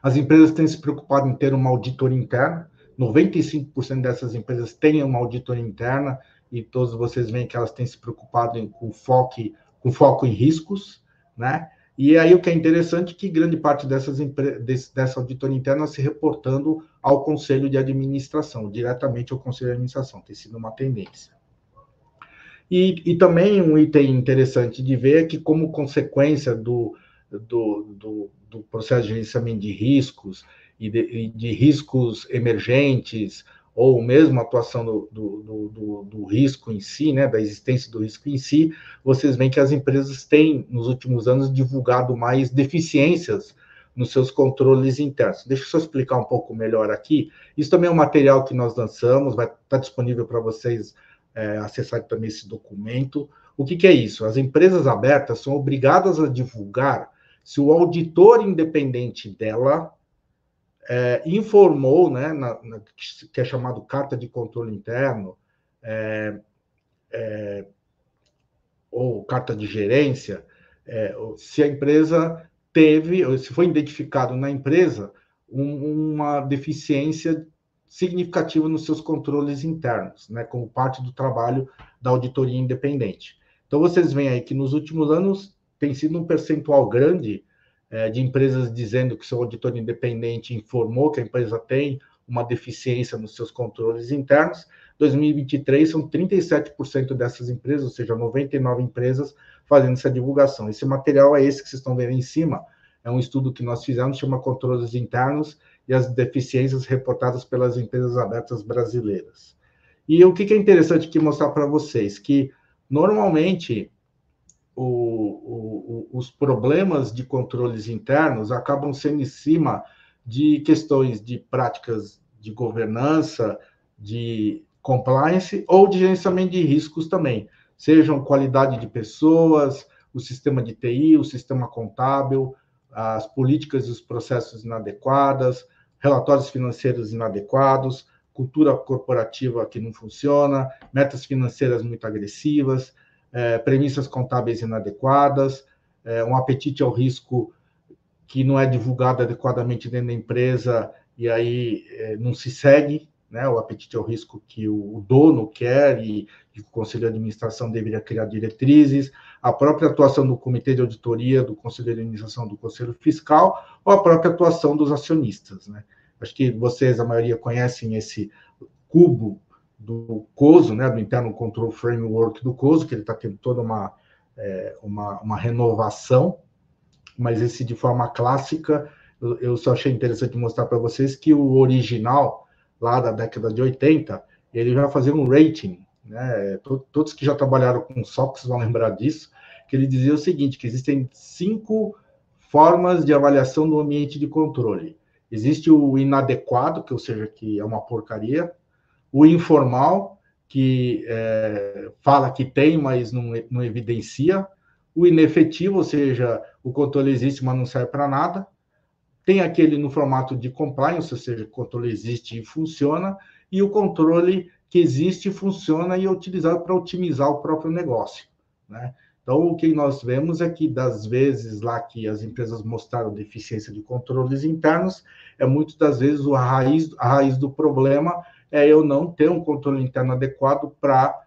[SPEAKER 3] As empresas têm se preocupado em ter uma auditoria interna, 95% dessas empresas têm uma auditoria interna, e todos vocês veem que elas têm se preocupado com foco em riscos, né? E aí o que é interessante é que grande parte dessa auditoria interna se reportando ao Conselho de Administração, diretamente ao Conselho de Administração, tem sido uma tendência. E também um item interessante de ver é que, como consequência do processo de gerenciamento de riscos e de riscos emergentes, ou mesmo a atuação do risco em si, né, da existência do risco em si, vocês veem que as empresas têm, nos últimos anos, divulgado mais deficiências nos seus controles internos. Deixa eu só explicar um pouco melhor aqui. Isso também é um material que nós lançamos, vai estar disponível para vocês acessarem também esse documento. O que é isso? As empresas abertas são obrigadas a divulgar se o auditor independente dela informou, né, que é chamado carta de controle interno, ou carta de gerência, se a empresa teve, ou se foi identificado na empresa uma deficiência significativa nos seus controles internos, né, como parte do trabalho da auditoria independente. Então, vocês veem aí que nos últimos anos tem sido um percentual grande de empresas dizendo que seu auditor independente informou que a empresa tem uma deficiência nos seus controles internos. 2023 são 37% dessas empresas, ou seja, 99 empresas fazendo essa divulgação. Esse material é esse que vocês estão vendo em cima, é um estudo que nós fizemos, chama Controles Internos e as Deficiências Reportadas pelas Empresas Abertas Brasileiras. E o que é interessante aqui mostrar para vocês, que normalmente os problemas de controles internos acabam sendo em cima de questões de práticas de governança, de compliance ou de gerenciamento de riscos também, sejam qualidade de pessoas, o sistema de TI, o sistema contábil, as políticas e os processos inadequadas, relatórios financeiros inadequados, cultura corporativa que não funciona, metas financeiras muito agressivas, premissas contábeis inadequadas, um apetite ao risco que não é divulgado adequadamente dentro da empresa e aí não se segue, né, o apetite ao risco que o dono quer e o Conselho de Administração deveria criar diretrizes, a própria atuação do Comitê de Auditoria, do Conselho de Administração, do Conselho Fiscal, ou a própria atuação dos acionistas, né? Acho que vocês, a maioria, conhecem esse cubo do COSO, né, do Internal Control Framework do COSO, que ele está tendo toda uma renovação, mas esse, de forma clássica, eu só achei interessante mostrar para vocês que o original, lá da década de 80, ele já fazia um rating, né? Todos que já trabalharam com SOX vão lembrar disso, que ele dizia o seguinte, que existem 5 formas de avaliação do ambiente de controle. Existe o inadequado, que, ou seja, que é uma porcaria, o informal, que fala que tem, mas não evidencia, o inefetivo, ou seja, o controle existe, mas não serve para nada. Tem aquele no formato de compliance, ou seja, o controle existe e funciona, e o controle que existe, funciona e é utilizado para otimizar o próprio negócio, né? Então, o que nós vemos é que, das vezes lá que as empresas mostraram deficiência de controles internos, muitas das vezes a raiz do problema é eu não ter um controle interno adequado para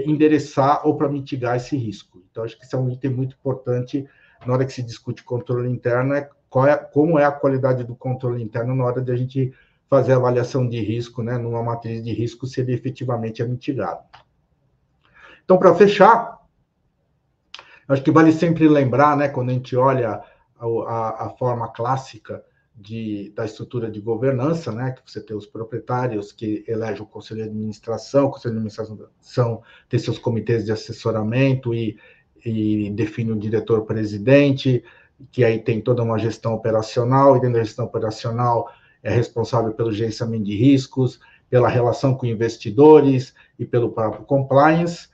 [SPEAKER 3] endereçar ou para mitigar esse risco. Então, acho que isso é um item muito importante na hora que se discute controle interno, como é a qualidade do controle interno na hora de a gente fazer a avaliação de risco, né, numa matriz de risco, se ele efetivamente é mitigado. Então, para fechar, acho que vale sempre lembrar, né, quando a gente olha a forma clássica da estrutura de governança, né, que você tem os proprietários que elegem o Conselho de Administração, o Conselho de Administração tem seus comitês de assessoramento e define o diretor-presidente, que aí tem toda uma gestão operacional, e dentro da gestão operacional é responsável pelo gerenciamento de riscos, pela relação com investidores e pelo próprio compliance,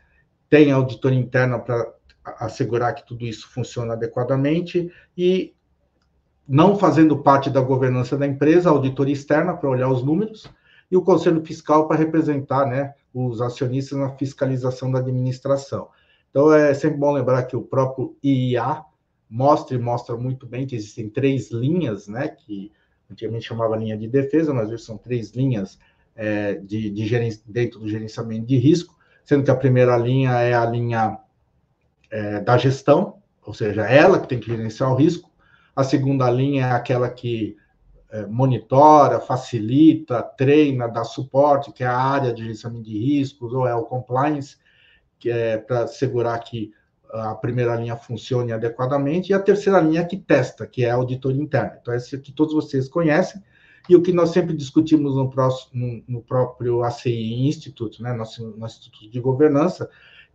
[SPEAKER 3] tem a auditoria interna para assegurar que tudo isso funciona adequadamente, e não fazendo parte da governança da empresa, a auditoria externa para olhar os números, e o Conselho Fiscal para representar, né, os acionistas na fiscalização da administração. Então, é sempre bom lembrar que o próprio IIA mostra muito bem que existem 3 linhas, né, que antigamente chamava linha de defesa, mas hoje são 3 linhas dentro do gerenciamento de risco, sendo que a primeira linha é a linha da gestão, ou seja, ela que tem que gerenciar o risco. A segunda linha é aquela que monitora, facilita, treina, dá suporte, que é a área de gerenciamento de riscos, ou é o compliance, que é para assegurar que a primeira linha funcione adequadamente, e a terceira linha que testa, que é a auditoria interna. Então, esse que todos vocês conhecem, e o que nós sempre discutimos no próprio ACI Institute, né, nosso Instituto de Governança,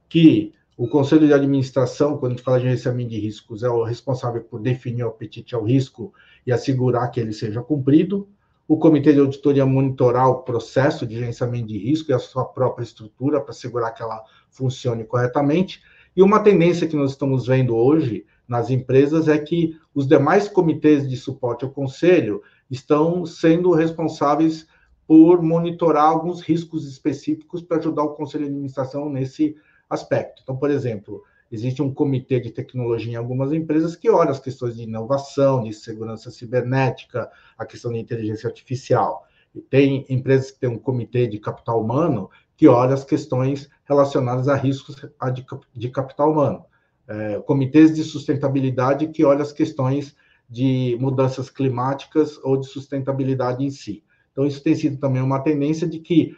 [SPEAKER 3] que o Conselho de Administração, quando a gente fala de gerenciamento de riscos, é o responsável por definir o apetite ao risco e assegurar que ele seja cumprido. O Comitê de Auditoria monitorar o processo de gerenciamento de risco e a sua própria estrutura para assegurar que ela funcione corretamente. E uma tendência que nós estamos vendo hoje nas empresas é que os demais comitês de suporte ao Conselho estão sendo responsáveis por monitorar alguns riscos específicos para ajudar o Conselho de Administração nesse aspecto. Então, por exemplo, existe um comitê de tecnologia em algumas empresas que olha as questões de inovação, de segurança cibernética, a questão de inteligência artificial. E tem empresas que têm um comitê de capital humano que olha as questões relacionadas a riscos de capital humano. Comitês de sustentabilidade que olha as questões de mudanças climáticas ou de sustentabilidade em si. Então, isso tem sido também uma tendência de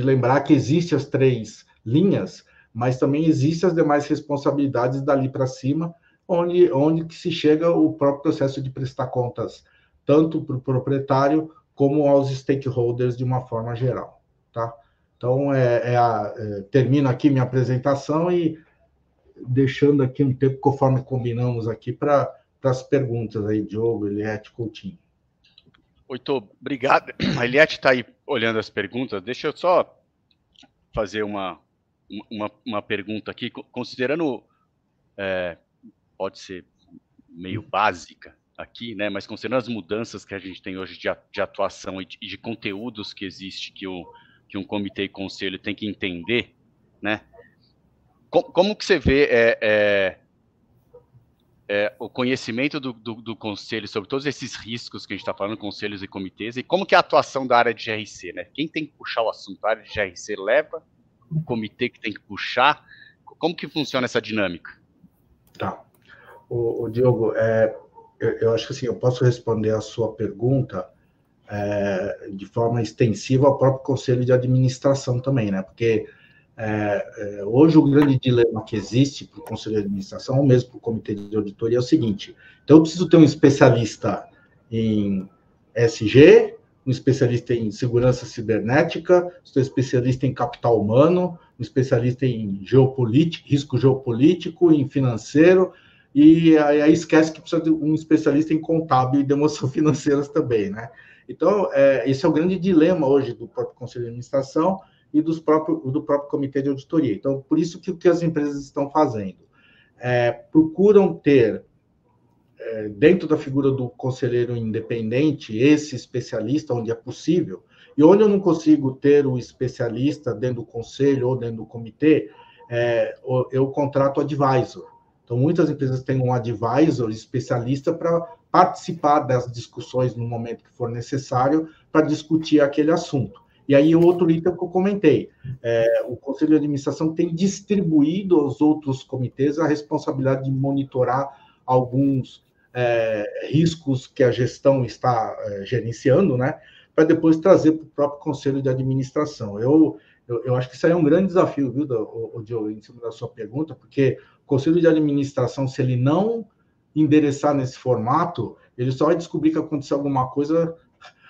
[SPEAKER 3] lembrar que existem as 3 linhas, mas também existem as demais responsabilidades dali para cima, onde que se chega o próprio processo de prestar contas, tanto para o proprietário como aos stakeholders de uma forma geral, tá? Então, termino aqui minha apresentação e deixando aqui um tempo, conforme combinamos aqui, para as perguntas aí, Diogo, Eliette, Coutinho.
[SPEAKER 1] Muito obrigado. A Eliette está aí olhando as perguntas. Deixa eu só fazer uma pergunta aqui, considerando, pode ser meio básica aqui, né? Mas considerando as mudanças que a gente tem hoje de atuação e de conteúdos que existe, que um comitê e conselho tem que entender, né? Como que você vê o conhecimento do conselho sobre todos esses riscos que a gente está falando, conselhos e comitês, e como que é a atuação da área de GRC, né? Quem tem que puxar o assunto? A área de GRC leva, o comitê que tem que puxar. Como que funciona essa dinâmica?
[SPEAKER 3] Tá. O Diogo, eu acho que assim, eu posso responder a sua pergunta de forma extensiva ao próprio conselho de administração também, né? Porque hoje o grande dilema que existe para o conselho de administração, ou mesmo para o comitê de auditoria, é o seguinte: então eu preciso ter um especialista em SG, um especialista em segurança cibernética, um especialista em capital humano, um especialista em risco geopolítico, em financeiro, e aí esquece que precisa de um especialista em contábil e demonstração financeiras também, né? Então, esse é o grande dilema hoje do próprio conselho de administração e do próprio comitê de auditoria. Então, por isso que o que as empresas estão fazendo? Procuram ter, dentro da figura do conselheiro independente, esse especialista, onde é possível, e onde eu não consigo ter o especialista dentro do conselho ou dentro do comitê, eu contrato advisor. Então, muitas empresas têm um advisor especialista para participar das discussões no momento que for necessário para discutir aquele assunto. E aí, o outro item que eu comentei, o Conselho de Administração tem distribuído aos outros comitês a responsabilidade de monitorar alguns riscos que a gestão está gerenciando, né, para depois trazer para o próprio Conselho de Administração. Eu acho que isso aí é um grande desafio, viu, Diogo, em cima da sua pergunta, porque o Conselho de Administração, se ele não endereçar nesse formato, ele só vai descobrir que aconteceu alguma coisa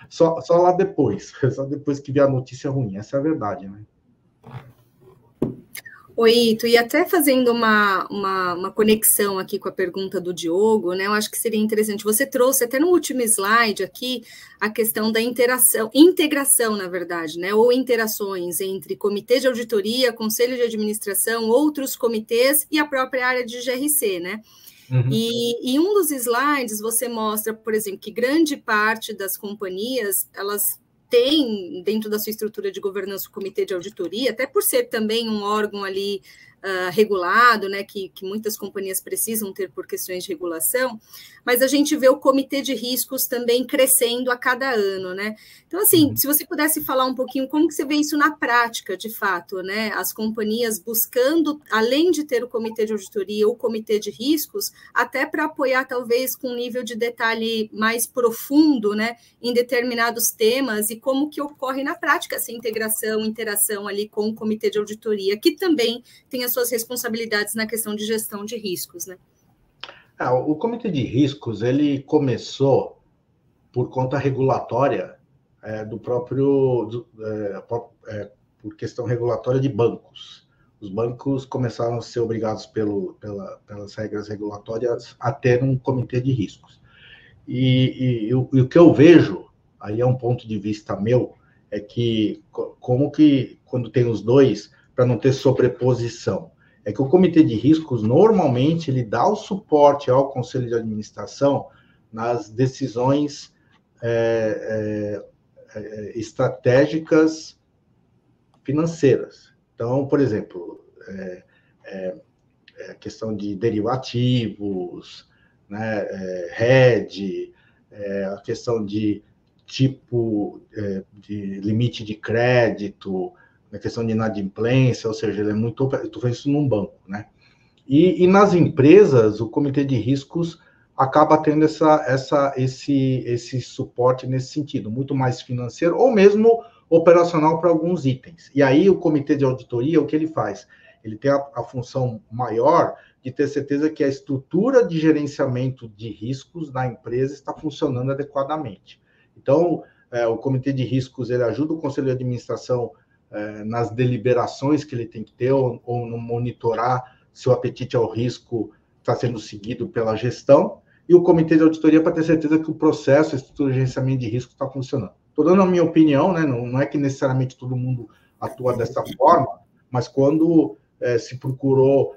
[SPEAKER 3] só lá depois, só depois que vier a notícia ruim. Essa é a verdade, né?
[SPEAKER 4] Oi, Ito, e até fazendo uma conexão aqui com a pergunta do Diogo, né? Eu acho que seria interessante. Você trouxe até no último slide aqui a questão da integração, na verdade, né? Ou interações entre comitê de auditoria, conselho de administração, outros comitês e a própria área de GRC, né? Uhum. E em um dos slides você mostra, por exemplo, que grande parte das companhias, elas tem dentro da sua estrutura de governança o comitê de auditoria, até por ser também um órgão ali regulado, né, que muitas companhias precisam ter por questões de regulação, mas a gente vê o comitê de riscos também crescendo a cada ano, né? Então, assim, se você pudesse falar um pouquinho como que você vê isso na prática, de fato, né? As companhias buscando, além de ter o comitê de auditoria, o comitê de riscos, até para apoiar, talvez, com um nível de detalhe mais profundo, né, em determinados temas, e como que ocorre na prática essa interação ali com o comitê de auditoria, que também tem as suas responsabilidades na questão de gestão de riscos, né?
[SPEAKER 3] O comitê de riscos, ele começou por conta regulatória por questão regulatória de bancos. Os bancos começaram a ser obrigados pelas regras regulatórias a ter um comitê de riscos. E o que eu vejo, aí é um ponto de vista meu, é que como que quando tem os dois, para não ter sobreposição, é que o comitê de riscos, normalmente, ele dá o suporte ao conselho de administração nas decisões estratégicas financeiras. Então, por exemplo, a questão de derivativos, né, hedge, a questão de tipo de limite de crédito, na questão de inadimplência, ou seja, ele é muito... Eu estou fazendo isso num banco, né? E nas empresas, o comitê de riscos acaba tendo esse suporte nesse sentido, muito mais financeiro, ou mesmo operacional para alguns itens. E aí, o comitê de auditoria, o que ele faz? Ele tem a função maior de ter certeza que a estrutura de gerenciamento de riscos da empresa está funcionando adequadamente. Então, o comitê de riscos, ele ajuda o conselho de administração nas deliberações que ele tem que ter, ou no monitorar se o apetite ao risco está sendo seguido pela gestão, e o comitê de auditoria para ter certeza que o processo, a estrutura de gerenciamento de risco está funcionando. Estou dando a minha opinião, né? Não é que necessariamente todo mundo atua dessa forma, mas quando se procurou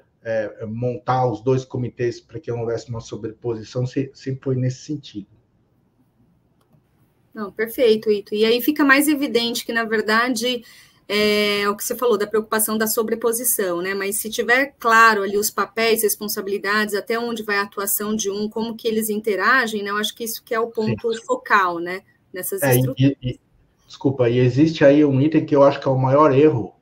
[SPEAKER 3] montar os dois comitês para que não houvesse uma sobreposição, sempre foi nesse sentido.
[SPEAKER 4] Não, perfeito, Ito. E aí fica mais evidente que, na verdade, é o que você falou, da preocupação da sobreposição, né? Mas se tiver claro ali os papéis, responsabilidades, até onde vai a atuação de um, como que eles interagem, né? Eu acho que isso que é o ponto focal, né? Nessas estruturas.
[SPEAKER 3] Desculpa, e existe aí um item que eu acho que é o maior erro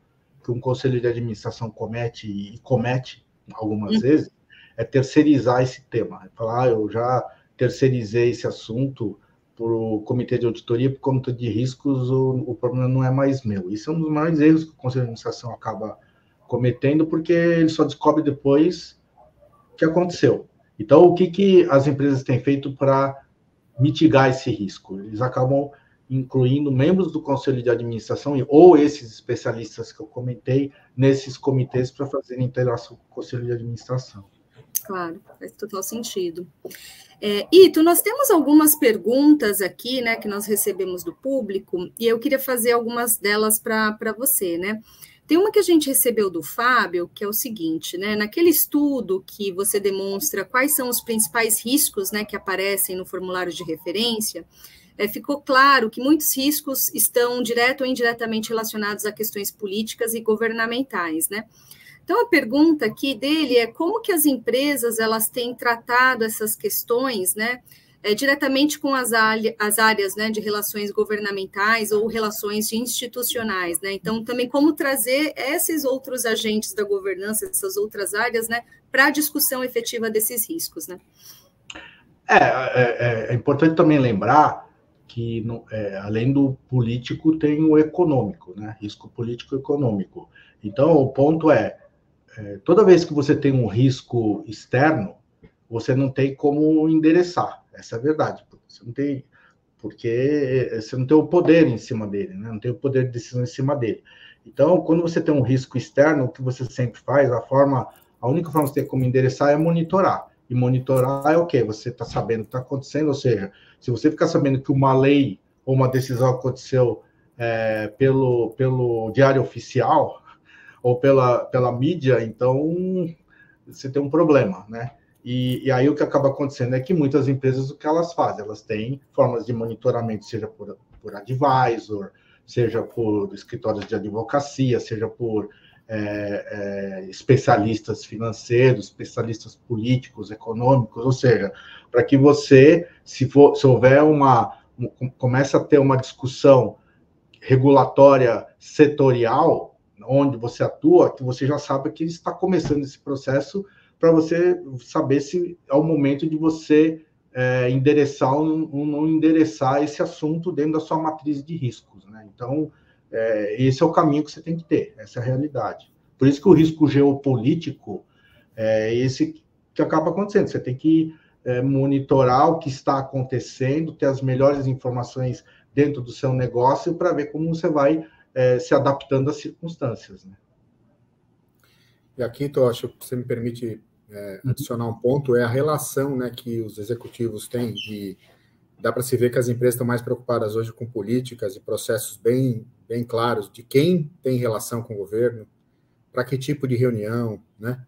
[SPEAKER 3] que um conselho de administração comete, e comete algumas vezes, é terceirizar esse tema. Falar, eu já terceirizei esse assunto para o comitê de auditoria, por conta de riscos, o problema não é mais meu. Isso é um dos maiores erros que o conselho de administração acaba cometendo, porque ele só descobre depois o que aconteceu. Então, o que as empresas têm feito para mitigar esse risco? Eles acabam incluindo membros do conselho de administração ou esses especialistas que eu comentei nesses comitês para fazerem interação com o conselho de administração.
[SPEAKER 4] Claro, faz total sentido. Ito, nós temos algumas perguntas aqui, né, que nós recebemos do público, e eu queria fazer algumas delas para você, né? Tem uma que a gente recebeu do Fábio, que é o seguinte, né? Naquele estudo que você demonstra quais são os principais riscos, né, que aparecem no formulário de referência, ficou claro que muitos riscos estão direto ou indiretamente relacionados a questões políticas e governamentais, né? Então, a pergunta aqui dele é como que as empresas elas têm tratado essas questões, né, diretamente com as áreas, né, de relações governamentais ou relações institucionais, né? Então, também como trazer esses outros agentes da governança, essas outras áreas, né, para a discussão efetiva desses riscos, né?
[SPEAKER 3] É importante também lembrar que, além do político, tem o econômico, né? Risco político e econômico. Então, o ponto toda vez que você tem um risco externo, você não tem como endereçar. Essa é a verdade. Porque você não tem o poder em cima dele, né? Não tem o poder de decisão em cima dele. Então, quando você tem um risco externo, o que você sempre faz, a única forma que você tem como endereçar é monitorar. E monitorar é o quê? Você está sabendo o que está acontecendo, ou seja, se você ficar sabendo que uma lei ou uma decisão aconteceu pelo diário oficial ou pela mídia, então você tem um problema, né? E aí o que acaba acontecendo é que muitas empresas, o que elas fazem? Elas têm formas de monitoramento, seja por advisor, seja por escritórios de advocacia, seja por especialistas financeiros, especialistas políticos, econômicos, ou seja, para que você, se houver começa a ter uma discussão regulatória setorial, onde você atua, que você já sabe que está começando esse processo, para você saber se é o momento de você endereçar ou não endereçar esse assunto dentro da sua matriz de riscos, né? Então, esse é o caminho que você tem que ter, essa é a realidade. Por isso que o risco geopolítico é esse que acaba acontecendo. Você tem que monitorar o que está acontecendo, ter as melhores informações dentro do seu negócio para ver como você vai se adaptando às circunstâncias, né?
[SPEAKER 2] E aqui, eu acho que você me permite adicionar um ponto, é a relação, né, que os executivos têm, e dá para se ver que as empresas estão mais preocupadas hoje com políticas e processos bem claros de quem tem relação com o governo, para que tipo de reunião, né,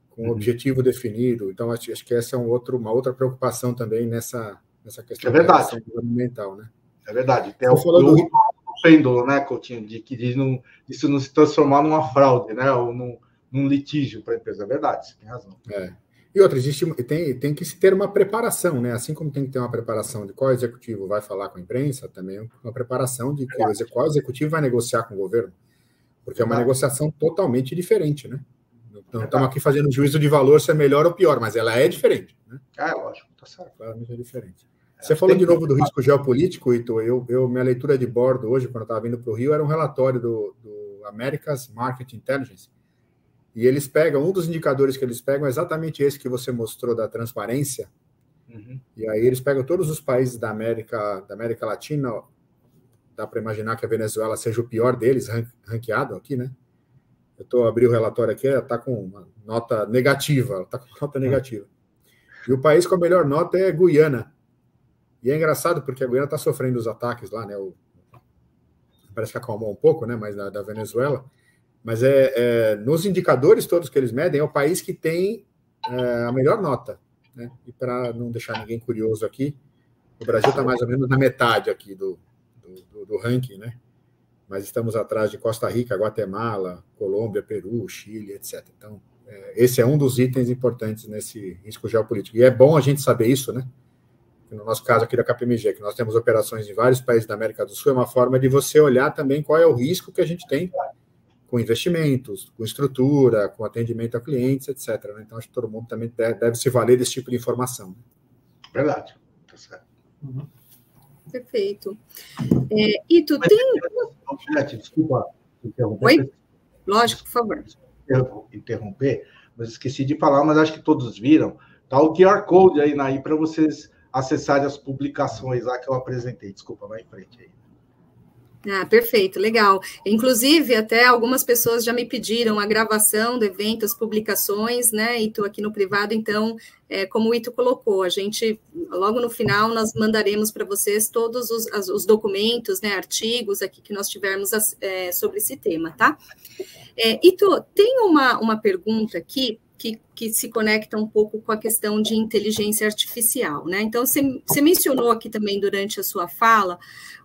[SPEAKER 2] com objetivo definido. Então, acho que essa é uma outra preocupação também nessa questão da relação governamental, né?
[SPEAKER 3] É verdade. Tem o pêndulo, né, Coutinho, de isso não se transformar numa fraude, né, ou num litígio para a empresa. É verdade, você tem razão.
[SPEAKER 2] E outra, tem que se ter uma preparação, né? Assim como tem que ter uma preparação de qual executivo vai falar com a imprensa, também uma preparação de qual executivo vai negociar com o governo, porque é uma negociação totalmente diferente, né? Não estamos aqui fazendo juízo de valor se é melhor ou pior, mas ela é diferente, né?
[SPEAKER 3] Lógico, tá certo.
[SPEAKER 2] Claramente é diferente. Você falou de novo do risco geopolítico, Ito. Minha leitura de bordo hoje, quando eu estava vindo para o Rio, era um relatório do America's Market Intelligence. E eles pegam, um dos indicadores que eles pegam é exatamente esse que você mostrou da transparência. E aí eles pegam todos os países da América Latina. Dá para imaginar que a Venezuela seja o pior deles, ranqueado aqui, né? Eu abri o relatório aqui, está com uma nota negativa. E o país com a melhor nota é Guiana. E é engraçado porque a Guiana está sofrendo os ataques lá, né? Parece que acalmou um pouco, né? Mas da Venezuela. Mas nos indicadores todos que eles medem, é o país que tem a melhor nota, né? E para não deixar ninguém curioso aqui, o Brasil está mais ou menos na metade aqui do ranking, né? mas estamos atrás de Costa Rica, Guatemala, Colômbia, Peru, Chile, etc. Então, esse é um dos itens importantes nesse risco geopolítico. E é bom a gente saber isso, né? No nosso caso aqui da KPMG, que nós temos operações em vários países da América do Sul, é uma forma de você olhar também qual é o risco que a gente tem com investimentos, com estrutura, com atendimento a clientes, etc. Então, acho que todo mundo também deve se valer desse tipo de informação.
[SPEAKER 3] Verdade, tá certo.
[SPEAKER 4] Perfeito. E tu tem...
[SPEAKER 3] Desculpa interromper.
[SPEAKER 4] Oi? Lógico, por favor.
[SPEAKER 3] Interromper, mas esqueci de falar, mas acho que todos viram. Tá o QR Code aí, Naí, para vocês acessarem as publicações lá que eu apresentei. Desculpa, vai em frente aí.
[SPEAKER 4] Perfeito, legal. Inclusive, até algumas pessoas já me pediram a gravação do evento, as publicações, né? E estou aqui no privado, então, como o Ito colocou, a gente, logo no final, nós mandaremos para vocês todos os documentos, né, artigos aqui que nós tivermos sobre esse tema, tá? Ito, tem uma pergunta aqui que se conecta um pouco com a questão de inteligência artificial, né? Então, você mencionou aqui também durante a sua fala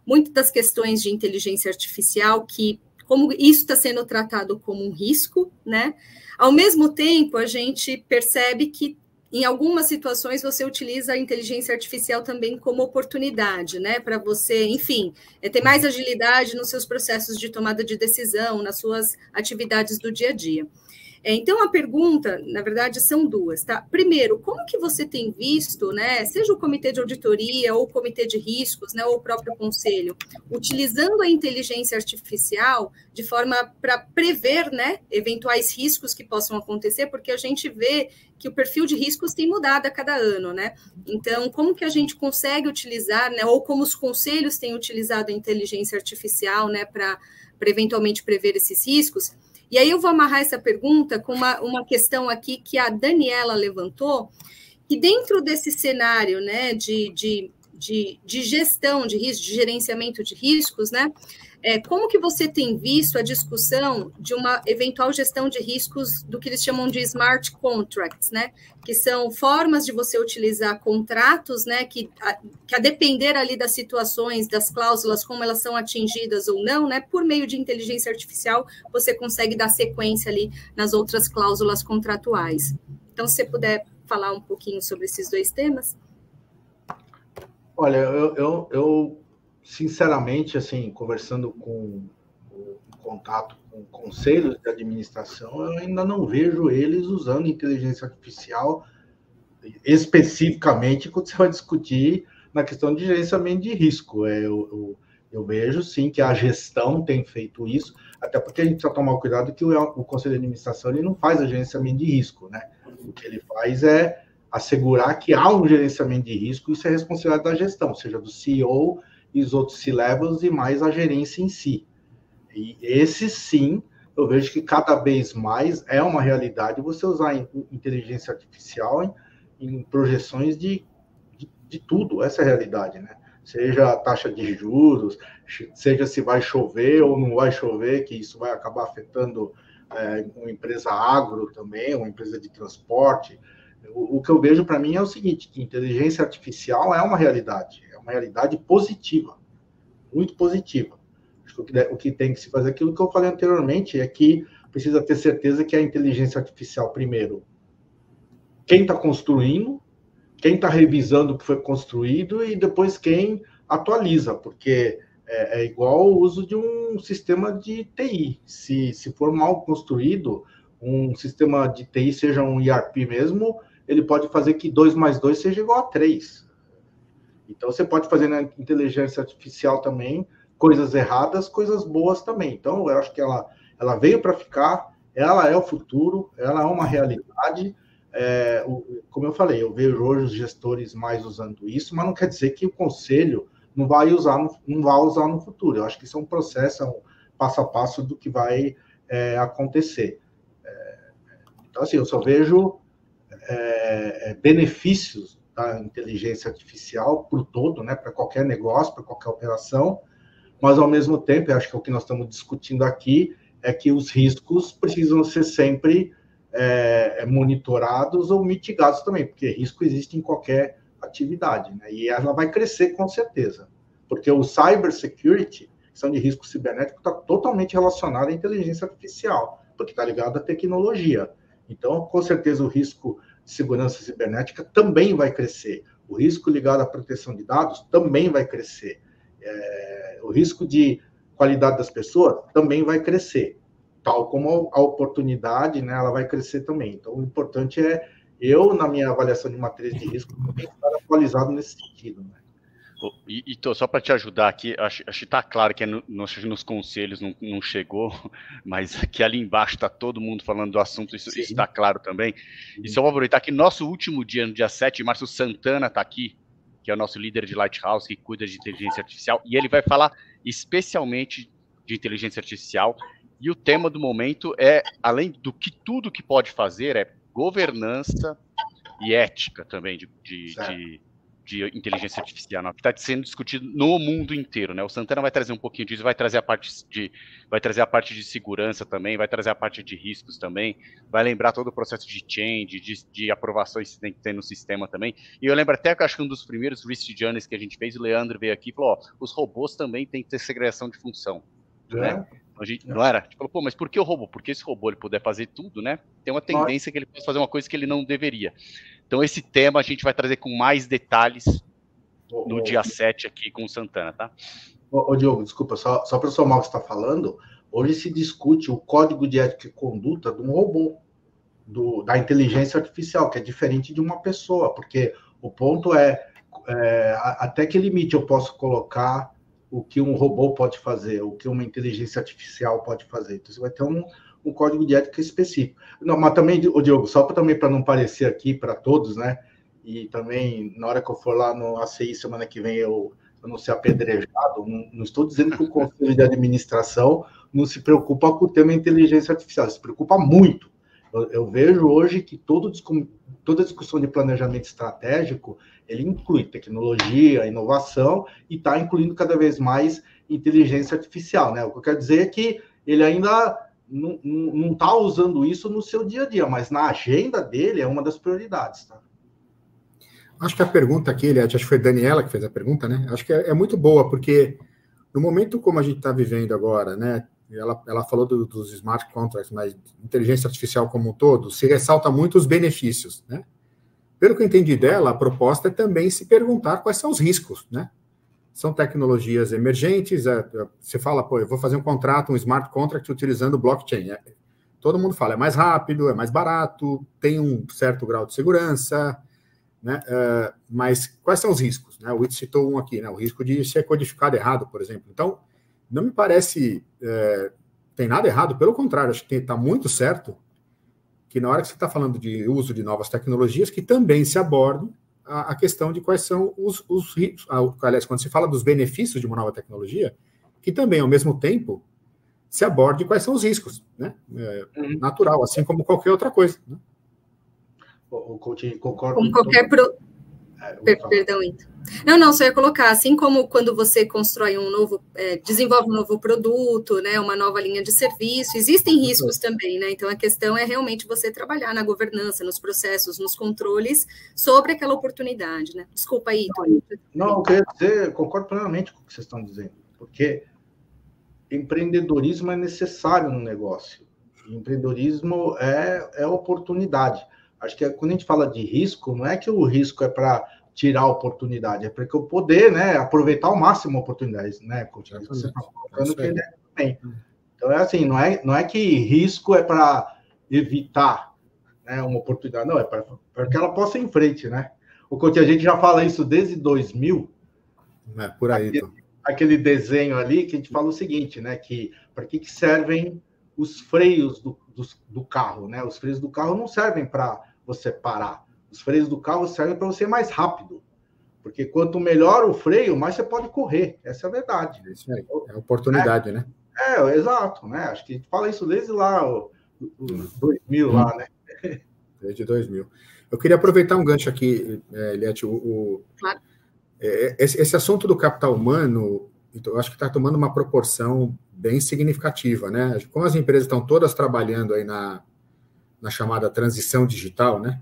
[SPEAKER 4] muitas das questões de inteligência artificial, que como isso está sendo tratado como um risco, né? Ao mesmo tempo, a gente percebe que em algumas situações você utiliza a inteligência artificial também como oportunidade, né? Para você, enfim, ter mais agilidade nos seus processos de tomada de decisão, nas suas atividades do dia a dia. Então, a pergunta, na verdade, são duas, tá? Primeiro, como que você tem visto, né, seja o comitê de auditoria ou o comitê de riscos, né, ou o próprio conselho, utilizando a inteligência artificial de forma para prever, né, eventuais riscos que possam acontecer, porque a gente vê que o perfil de riscos tem mudado a cada ano, né? Então, como que a gente consegue utilizar, né, ou como os conselhos têm utilizado a inteligência artificial, né, para eventualmente prever esses riscos? E aí eu vou amarrar essa pergunta com uma questão aqui que a Daniela levantou, que dentro desse cenário, né, de gestão de riscos, de gerenciamento de riscos, né, como que você tem visto a discussão de uma eventual gestão de riscos do que eles chamam de smart contracts, né, que são formas de você utilizar contratos, né, que a depender ali das situações, das cláusulas, como elas são atingidas ou não, né, por meio de inteligência artificial, você consegue dar sequência ali nas outras cláusulas contratuais. Então, se você puder falar um pouquinho sobre esses dois temas.
[SPEAKER 3] Olha, eu sinceramente, assim, conversando com contato com conselhos de administração, eu ainda não vejo eles usando inteligência artificial especificamente quando você vai discutir na questão de gerenciamento de risco. Eu vejo, sim, que a gestão tem feito isso, até porque a gente precisa tomar cuidado que o conselho de administração ele não faz o gerenciamento de risco, né? O que ele faz é assegurar que há um gerenciamento de risco, isso é responsabilidade da gestão, seja do CEO e os outros C-levels e mais a gerência em si. E esse, sim, eu vejo que cada vez mais é uma realidade você usar inteligência artificial em projeções de tudo, essa é a realidade, né? Seja a taxa de juros, seja se vai chover ou não vai chover, que isso vai acabar afetando uma empresa agro também, uma empresa de transporte. O que eu vejo para mim é o seguinte, que inteligência artificial é uma realidade positiva, muito positiva. Acho que o que tem que se fazer, aquilo que eu falei anteriormente, é que precisa ter certeza que a inteligência artificial, primeiro, quem está construindo, quem está revisando o que foi construído e depois quem atualiza, porque é igual o uso de um sistema de TI. Se for mal construído, um sistema de TI, seja um ERP mesmo, ele pode fazer que 2 mais 2 seja igual a 3. Então, você pode fazer na inteligência artificial também coisas erradas, coisas boas também. Então, eu acho que ela veio para ficar, ela é o futuro, ela é uma realidade. Como eu falei, eu vejo hoje os gestores mais usando isso, mas não quer dizer que o conselho não vai usar no futuro. Eu acho que isso é um processo, é um passo a passo do que vai acontecer. Então, assim, eu só vejo benefícios da inteligência artificial por todo, né, para qualquer negócio, para qualquer operação, mas, ao mesmo tempo, eu acho que o que nós estamos discutindo aqui é que os riscos precisam ser sempre monitorados ou mitigados também, porque risco existe em qualquer atividade, né, e ela vai crescer com certeza, porque o cybersecurity, questão de risco cibernético está totalmente relacionada à inteligência artificial, porque está ligado à tecnologia. Então, com certeza, o risco de segurança cibernética também vai crescer. O risco ligado à proteção de dados também vai crescer. O risco de qualidade das pessoas também vai crescer. Tal como a oportunidade, né, ela vai crescer também. Então, o importante é eu, na minha avaliação de matriz de risco, também estar atualizado nesse sentido, né?
[SPEAKER 1] E só para te ajudar aqui, acho que está claro que nos conselhos não chegou, mas aqui ali embaixo está todo mundo falando do assunto, isso está claro também. E só vou aproveitar que nosso último dia, no dia 7 de março, o Santana está aqui, que é o nosso líder de Lighthouse, que cuida de inteligência artificial, e ele vai falar especialmente de inteligência artificial, e o tema do momento é, além do que tudo que pode fazer, é governança e ética também de inteligência artificial, que está sendo discutido no mundo inteiro, né? O Santana vai trazer um pouquinho disso, vai trazer a parte de segurança também, vai trazer a parte de riscos também, vai lembrar todo o processo de change, de aprovações que tem que ter no sistema também. E eu lembro até que acho que um dos primeiros Risk Journeys que a gente fez, o Leandro veio aqui e falou, os robôs também têm que ter segregação de função, né? A gente, não era? A gente falou, pô, mas por que o robô? Porque esse robô ele puder fazer tudo, né? Tem uma tendência que ele possa fazer uma coisa que ele não deveria. Então, esse tema a gente vai trazer com mais detalhes no dia 7 aqui com o Santana, tá?
[SPEAKER 3] Diogo, desculpa, só para somar o que você está falando, hoje se discute o código de ética e conduta de um robô, da inteligência artificial, que é diferente de uma pessoa, porque o ponto é até que limite eu posso colocar o que um robô pode fazer, o que uma inteligência artificial pode fazer. Então, você vai ter um código de ética específico. Não, mas também, Diogo, só para não parecer aqui para todos, né? E também, na hora que eu for lá no ACI semana que vem, eu não ser apedrejado, não estou dizendo que o Conselho de Administração não se preocupa com o tema inteligência artificial, se preocupa muito. Eu vejo hoje que toda discussão de planejamento estratégico, ele inclui tecnologia, inovação, e está incluindo cada vez mais inteligência artificial, né? O que eu quero dizer é que ele ainda não está usando isso no seu dia a dia, mas na agenda dele é uma das prioridades, tá?
[SPEAKER 2] Acho que a pergunta aqui, acho que foi a Daniela que fez a pergunta, né? Acho que é muito boa, porque no momento como a gente está vivendo agora, né? Ela falou dos smart contracts, mas inteligência artificial como um todo, se ressalta muito os benefícios, né? Pelo que eu entendi dela, a proposta é também se perguntar quais são os riscos, né? São tecnologias emergentes, você fala, pô, eu vou fazer um contrato, um smart contract utilizando blockchain. Todo mundo fala, é mais rápido, é mais barato, tem um certo grau de segurança, né? Mas quais são os riscos? Né? O It citou um aqui, né? O risco de ser codificado errado, por exemplo. Então, não me parece tem nada errado, pelo contrário, acho que está muito certo que na hora que você está falando de uso de novas tecnologias, que também se abordem a questão de quais são os riscos. Aliás, quando se fala dos benefícios de uma nova tecnologia, que também, ao mesmo tempo, se aborde quais são os riscos, né? Natural, assim como qualquer outra coisa. Né?
[SPEAKER 3] O coach concorda.
[SPEAKER 4] Como qualquer Perdão, então. Não, só ia colocar, assim como quando você constrói desenvolve um novo produto, né, uma nova linha de serviço, existem riscos também, né? Então a questão é realmente você trabalhar na governança, nos processos, nos controles sobre aquela oportunidade, né? Desculpa aí, Tony.
[SPEAKER 3] Não, eu queria dizer, concordo plenamente com o que vocês estão dizendo, porque empreendedorismo é necessário no negócio. Empreendedorismo é oportunidade. Acho que quando a gente fala de risco, não é que o risco é para tirar a oportunidade, é para que eu poder, né, aproveitar ao máximo a oportunidade, né? Você está colocando que ele também. Então é assim, não é que risco é para evitar, né, uma oportunidade, não, é para que ela possa ir em frente, né? A gente já fala isso desde 2000.
[SPEAKER 2] É por aí.
[SPEAKER 3] Aquele desenho ali que a gente fala o seguinte, né, que para que servem os freios do carro, né? Os freios do carro não servem para você parar. Os freios do carro servem para você ir mais rápido. Porque quanto melhor o freio, mais você pode correr. Essa é a verdade.
[SPEAKER 2] Isso aí. É oportunidade, né?
[SPEAKER 3] Exato, né? Acho que a gente fala isso desde lá, os 2000 lá, né?
[SPEAKER 2] Desde 2000. Eu queria aproveitar um gancho aqui, Eliette,
[SPEAKER 4] Claro.
[SPEAKER 2] Esse assunto do capital humano, eu acho que está tomando uma proporção bem significativa, né? Como as empresas estão todas trabalhando aí na chamada transição digital, né?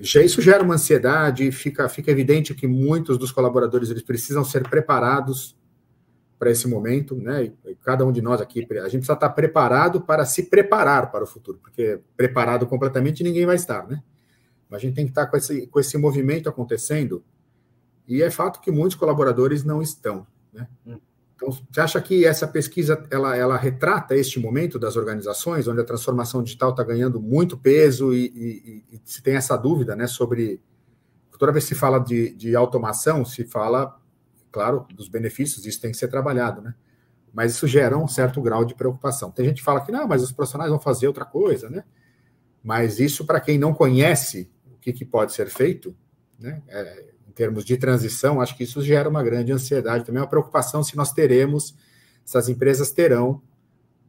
[SPEAKER 2] Isso gera uma ansiedade, fica evidente que muitos dos colaboradores eles precisam ser preparados para esse momento, né? E cada um de nós aqui, a gente precisa estar preparado para se preparar para o futuro, porque preparado completamente ninguém vai estar, né? Mas a gente tem que estar com esse movimento acontecendo, e é fato que muitos colaboradores não estão, né? Então, você acha que essa pesquisa, ela retrata este momento das organizações, onde a transformação digital está ganhando muito peso e se tem essa dúvida, né, sobre... Toda vez que se fala de automação, se fala, claro, dos benefícios, isso tem que ser trabalhado, né? Mas isso gera um certo grau de preocupação. Tem gente que fala que, não, mas os profissionais vão fazer outra coisa, né? Mas isso, para quem não conhece o que pode ser feito, né, em termos de transição, acho que isso gera uma grande ansiedade, também uma preocupação se nós teremos, se as empresas terão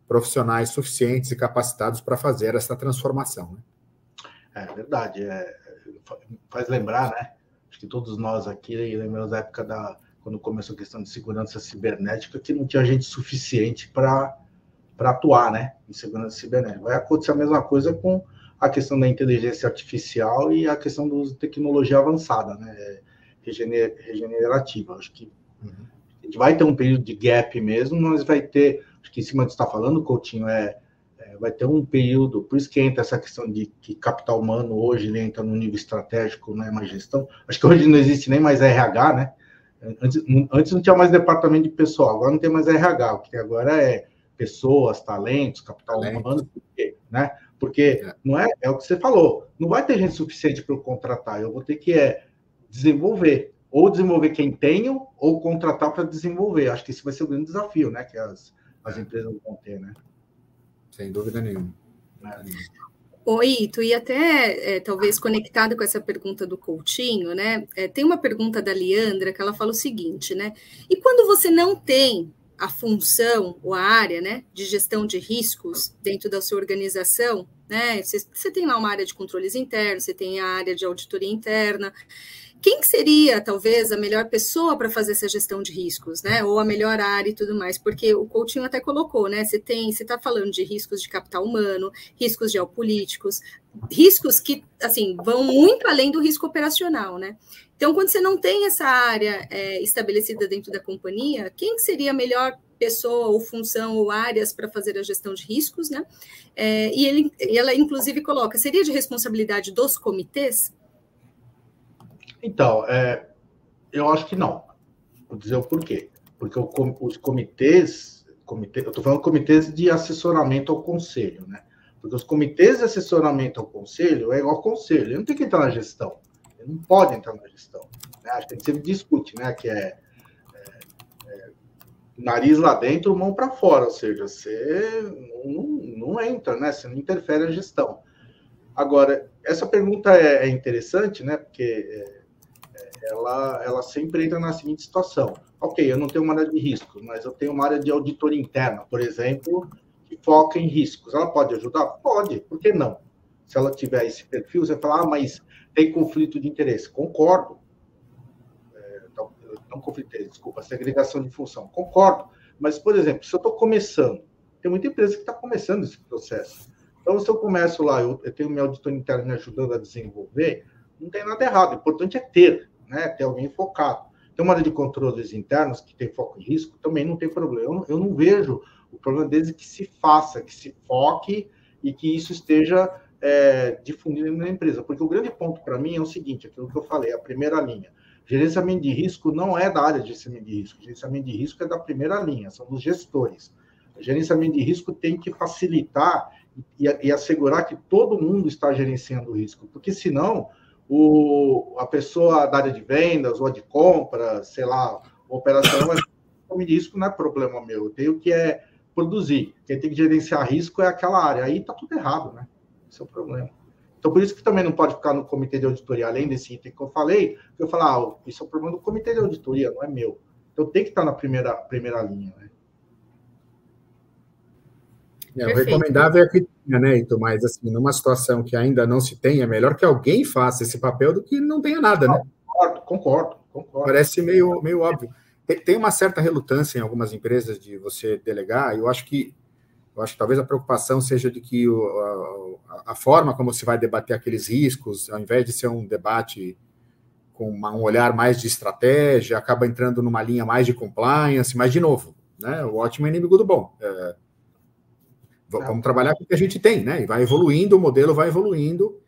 [SPEAKER 2] profissionais suficientes e capacitados para fazer essa transformação, né?
[SPEAKER 3] É verdade, faz lembrar, né? Acho que todos nós aqui lembramos da época quando começou a questão de segurança cibernética, que não tinha gente suficiente para atuar, né, em segurança cibernética. Vai acontecer a mesma coisa com a questão da inteligência artificial e a questão do uso de tecnologia avançada, né, regenerativa. Acho que a gente vai ter um período de gap mesmo, mas vai ter, acho que em cima do que você está falando, Coutinho, vai ter um período, por isso que entra essa questão de que capital humano hoje ele entra no nível estratégico, não é mais gestão. Acho que hoje não existe nem mais RH, né? Antes não tinha mais departamento de pessoal, agora não tem mais RH, o que tem agora é pessoas, talentos, capital humano, né? Porque não é o que você falou, não vai ter gente suficiente para eu contratar, eu vou ter que desenvolver, ou desenvolver quem tenho, ou contratar para desenvolver. Acho que esse vai ser o grande desafio, né? Que as empresas vão ter, né?
[SPEAKER 2] Sem dúvida nenhuma.
[SPEAKER 4] Oi, tu ia até, talvez, conectado com essa pergunta do Coutinho, né? Tem uma pergunta da Leandra que ela fala o seguinte, né? E quando você não tem a função ou a área, né, de gestão de riscos dentro da sua organização, né? Você tem lá uma área de controles internos, você tem a área de auditoria interna. Quem que seria, talvez, a melhor pessoa para fazer essa gestão de riscos, né? Ou a melhor área e tudo mais? Porque o Coutinho até colocou, né? Você está falando de riscos de capital humano, riscos geopolíticos, riscos que, assim, vão muito além do risco operacional, né? Então, quando você não tem essa área estabelecida dentro da companhia, quem que seria a melhor pessoa ou função ou áreas para fazer a gestão de riscos, né? E ela, inclusive, coloca, seria de responsabilidade dos comitês?
[SPEAKER 3] Então, eu acho que não. Vou dizer o porquê. Porque os comitês, eu estou falando comitês de assessoramento ao conselho, né? Porque os comitês de assessoramento ao conselho é igual ao conselho, ele não tem que entrar na gestão, ele não pode entrar na gestão, né? Acho que a gente sempre discute, né? Que nariz lá dentro, mão para fora, ou seja, você não entra, né? Você não interfere na gestão. Agora, essa pergunta é interessante, né? Porque ela sempre entra na seguinte situação. Ok, eu não tenho uma área de risco, mas eu tenho uma área de auditoria interna, por exemplo, que foca em riscos. Ela pode ajudar? Pode, por que não? Se ela tiver esse perfil, você fala, mas tem conflito de interesse. Concordo. Não conflito de interesse, desculpa, segregação de função. Concordo. Mas, por exemplo, se eu estou começando, tem muita empresa que está começando esse processo. Então, se eu começo lá, eu tenho minha auditoria interna me ajudando a desenvolver, não tem nada errado. O importante é ter, né? Ter alguém focado. Tem uma área de controles internos que tem foco em risco, também não tem problema. Eu não vejo o problema desde que se faça, que se foque e que isso esteja difundido na empresa. Porque o grande ponto para mim é o seguinte, aquilo que eu falei, a primeira linha. Gerenciamento de risco não é da área de gerenciamento de risco. Gerenciamento de risco é da primeira linha, são dos gestores. O gerenciamento de risco tem que facilitar e assegurar que todo mundo está gerenciando o risco, porque senão a pessoa da área de vendas ou de compra, sei lá, operação, mas de risco não é problema meu, eu tenho que produzir. Quem tem que gerenciar risco é aquela área, aí está tudo errado, né? Esse é o problema. Então, por isso que também não pode ficar no comitê de auditoria, além desse item que eu falei, que eu falo, isso é o problema do comitê de auditoria, não é meu. Então, tem que estar na primeira linha, né?
[SPEAKER 2] O recomendável é que tenha, né, Ito? Mas, assim, numa situação que ainda não se tem, é melhor que alguém faça esse papel do que não tenha nada, né?
[SPEAKER 3] Concordo.
[SPEAKER 2] Parece meio óbvio. Tem uma certa relutância em algumas empresas de você delegar, e eu acho que talvez a preocupação seja de que a forma como se vai debater aqueles riscos, ao invés de ser um debate com um olhar mais de estratégia, acaba entrando numa linha mais de compliance, mas, de novo, né? O ótimo é inimigo do bom. Vamos trabalhar com o que a gente tem, né? E vai evoluindo, o modelo vai evoluindo.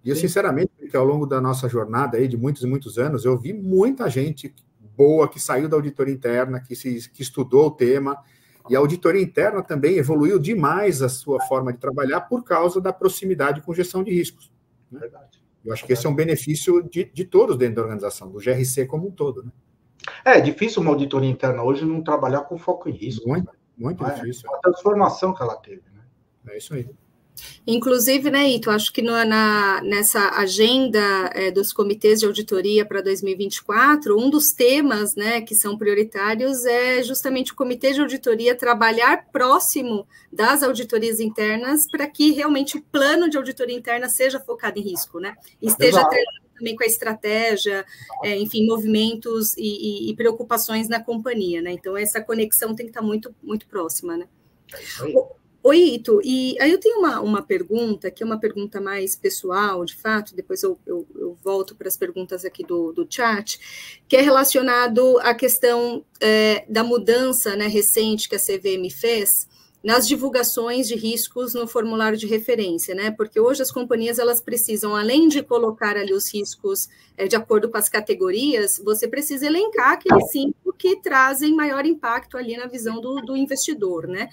[SPEAKER 2] E eu, sinceramente, que ao longo da nossa jornada aí de muitos e muitos anos, eu vi muita gente boa que saiu da auditoria interna, que estudou o tema, e a auditoria interna também evoluiu demais a sua forma de trabalhar por causa da proximidade com gestão de riscos. Né? Verdade. Eu acho que esse é um benefício de todos dentro da organização, do GRC como um todo. Né?
[SPEAKER 3] É difícil uma auditoria interna hoje não trabalhar com foco em risco.
[SPEAKER 2] Muito difícil.
[SPEAKER 3] A transformação que ela teve. Né?
[SPEAKER 2] É isso aí.
[SPEAKER 4] Inclusive, né, Ito, acho que nessa agenda dos comitês de auditoria para 2024, um dos temas, né, que são prioritários é justamente o comitê de auditoria trabalhar próximo das auditorias internas para que realmente o plano de auditoria interna seja focado em risco, né, e esteja atrelado também com a estratégia, enfim, movimentos e preocupações na companhia, né, então essa conexão tem que estar muito, muito próxima, né.
[SPEAKER 3] É isso aí.
[SPEAKER 4] Oi, Ito, e aí eu tenho uma pergunta, que é uma pergunta mais pessoal, de fato, depois eu volto para as perguntas aqui do chat, que é relacionado à questão da mudança, né, recente que a CVM fez nas divulgações de riscos no formulário de referência, né, porque hoje as companhias, elas precisam, além de colocar ali os riscos de acordo com as categorias, você precisa elencar aqueles 5 que trazem maior impacto ali na visão do investidor, né.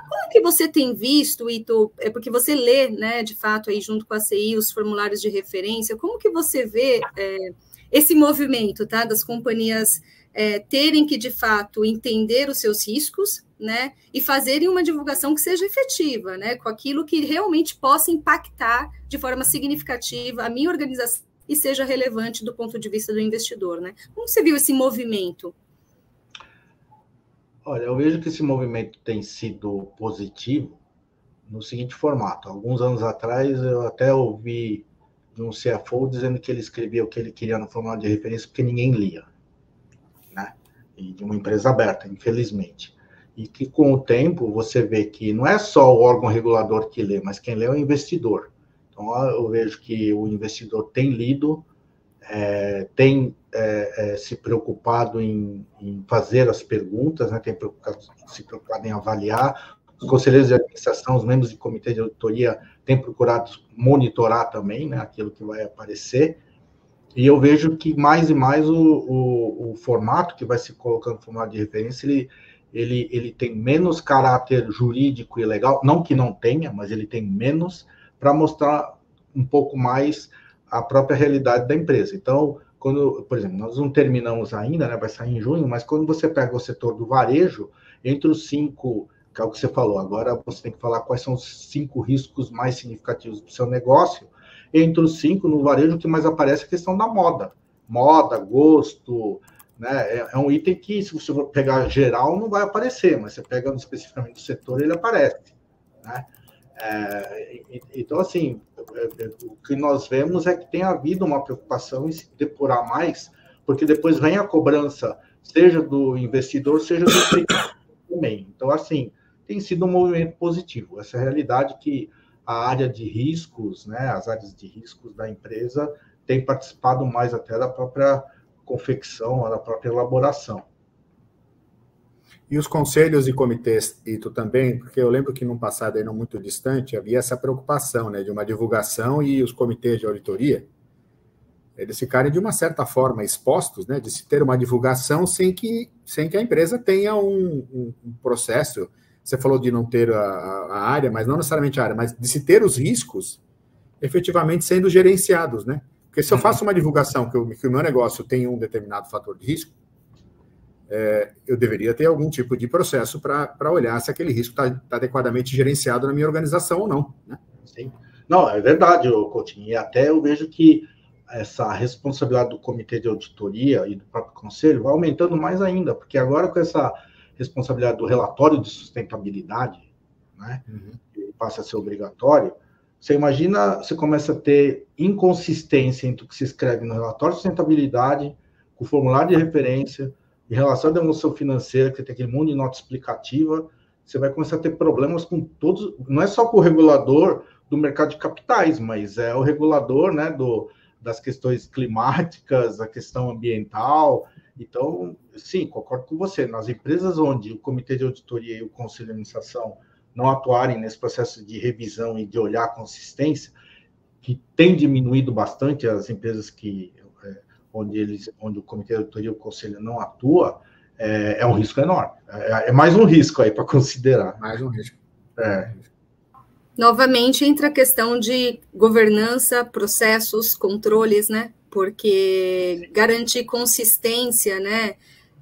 [SPEAKER 4] Como que você tem visto, Ito, porque você lê, né, de fato, aí junto com a CI, os formulários de referência, como que você vê esse movimento, tá, das companhias terem que, de fato, entender os seus riscos, né, e fazerem uma divulgação que seja efetiva, né, com aquilo que realmente possa impactar de forma significativa a minha organização e seja relevante do ponto de vista do investidor, né? Como você viu esse movimento?
[SPEAKER 3] Olha, eu vejo que esse movimento tem sido positivo no seguinte formato. Alguns anos atrás, eu até ouvi de um CFO dizendo que ele escrevia o que ele queria no formulário de referência porque ninguém lia, né? E de uma empresa aberta, infelizmente. E que, com o tempo, você vê que não é só o órgão regulador que lê, mas quem lê é o investidor. Então, eu vejo que o investidor tem lido, tem se preocupado em fazer as perguntas, né? Tem se preocupado em avaliar. Os conselheiros de administração, os membros de comitê de auditoria têm procurado monitorar também, né, aquilo que vai aparecer. E eu vejo que mais e mais o formato que vai se colocando no formato de referência, ele tem menos caráter jurídico e legal, não que não tenha, mas ele tem menos, para mostrar um pouco mais a própria realidade da empresa. Então, quando, por exemplo, nós não terminamos ainda, né, vai sair em junho, mas quando você pega o setor do varejo, entre os 5, que é o que você falou, agora você tem que falar quais são os 5 riscos mais significativos do seu negócio. Entre os 5, no varejo, o que mais aparece é a questão da moda. Moda, gosto, né? É um item que, se você for pegar geral, não vai aparecer, mas você pega especificamente o setor, ele aparece, né? Então, assim, o que nós vemos é que tem havido uma preocupação em se depurar mais, porque depois vem a cobrança, seja do investidor, seja do cliente também. Então, assim, tem sido um movimento positivo. Essa realidade que a área de riscos, né, as áreas de riscos da empresa têm participado mais até da própria confecção, da própria elaboração.
[SPEAKER 2] E os conselhos e comitês, Ito, também, porque eu lembro que num passado aí não muito distante, havia essa preocupação, né, de uma divulgação e os comitês de auditoria, eles ficarem de uma certa forma expostos, né, de se ter uma divulgação sem que a empresa tenha um processo. Você falou de não ter a área, mas não necessariamente a área, mas de se ter os riscos efetivamente sendo gerenciados, né? Porque se eu faço uma divulgação que o meu negócio tem um determinado fator de risco, eu deveria ter algum tipo de processo para olhar se aquele risco está adequadamente gerenciado na minha organização ou não, né?
[SPEAKER 3] Sim. Não, é verdade, Coutinho. E até eu vejo que essa responsabilidade do comitê de auditoria e do próprio conselho vai aumentando mais ainda, porque agora com essa responsabilidade do relatório de sustentabilidade, né, que passa a ser obrigatório, você imagina, você começa a ter inconsistência entre o que se escreve no relatório de sustentabilidade, com o formulário de referência, em relação à demonstração financeira, que tem aquele monte de nota explicativa, você vai começar a ter problemas com todos, não é só com o regulador do mercado de capitais, mas é o regulador, né, das questões climáticas, a questão ambiental. Então, sim, concordo com você. Nas empresas onde o comitê de auditoria e o conselho de administração não atuarem nesse processo de revisão e de olhar a consistência, que tem diminuído bastante as empresas onde o comitê de auditoria e o conselho não atua, é um risco enorme. É mais um risco aí para considerar.
[SPEAKER 2] Mais um risco.
[SPEAKER 4] Novamente, entra a questão de governança, processos, controles, né? Porque garantir consistência, né,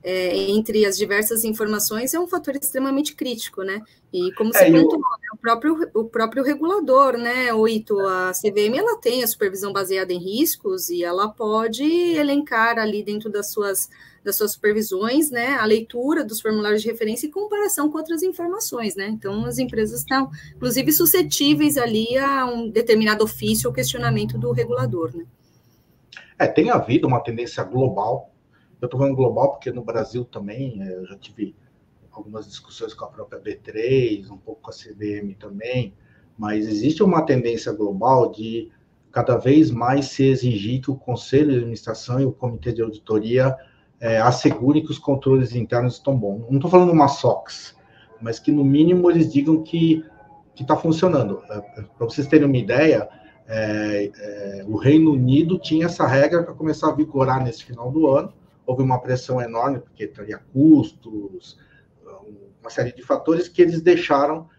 [SPEAKER 4] entre as diversas informações é um fator extremamente crítico, né? E como você pontuou, o próprio regulador, né, Ito, a CVM, ela tem a supervisão baseada em riscos e ela pode elencar ali dentro das suas supervisões, né, a leitura dos formulários de referência em comparação com outras informações, né? Então, as empresas estão, inclusive, suscetíveis ali a um determinado ofício ou questionamento do regulador, né?
[SPEAKER 3] Tem havido uma tendência global. Eu estou falando global porque no Brasil também, eu já tive algumas discussões com a própria B3, um pouco com a CVM também, mas existe uma tendência global de cada vez mais se exigir que o Conselho de Administração e o Comitê de Auditoria assegurem que os controles internos estão bons. Não estou falando uma SOX, mas que no mínimo eles digam que está funcionando. Para vocês terem uma ideia, o Reino Unido tinha essa regra para começar a vigorar nesse final do ano. Houve uma pressão enorme, porque teria custos, uma série de fatores que eles deixaram,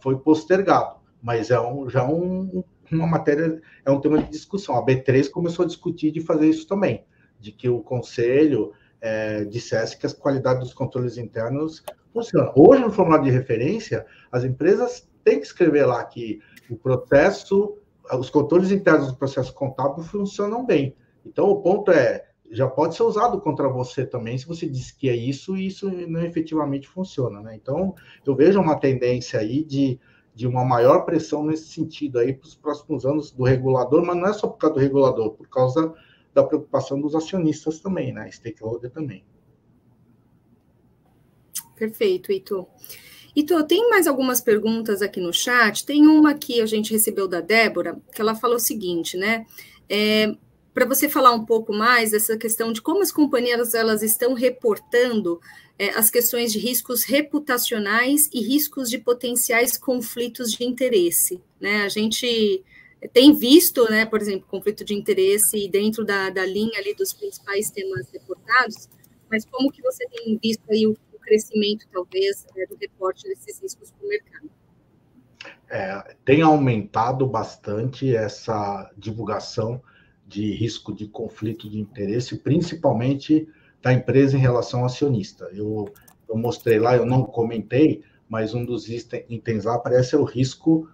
[SPEAKER 3] foi postergado. Mas uma matéria, é um tema de discussão. A B3 começou a discutir de fazer isso também, de que o Conselho dissesse que a qualidade dos controles internos funciona. Hoje, no formulário de referência, as empresas têm que escrever lá que o processo, os controles internos do processo contábil funcionam bem. Então, o ponto já pode ser usado contra você também, se você diz que é isso, e isso não efetivamente funciona, né? Então, eu vejo uma tendência aí de uma maior pressão nesse sentido aí para os próximos anos do regulador, mas não é só por causa do regulador, por causa da preocupação dos acionistas também, né? Stakeholder também.
[SPEAKER 4] Perfeito, Ito. Ito, tem mais algumas perguntas aqui no chat. Tem uma que a gente recebeu da Débora, que ela falou o seguinte, né? Para você falar um pouco mais dessa questão de como as companhias elas estão reportando as questões de riscos reputacionais e riscos de potenciais conflitos de interesse, né? A gente tem visto, né, por exemplo, conflito de interesse dentro da linha ali dos principais temas reportados, mas como que você tem visto aí o crescimento, talvez, do reporte desses riscos para o mercado?
[SPEAKER 3] Tem aumentado bastante essa divulgação de risco de conflito de interesse, principalmente da empresa em relação ao acionista. Eu mostrei lá, eu não comentei, mas um dos itens lá aparece o risco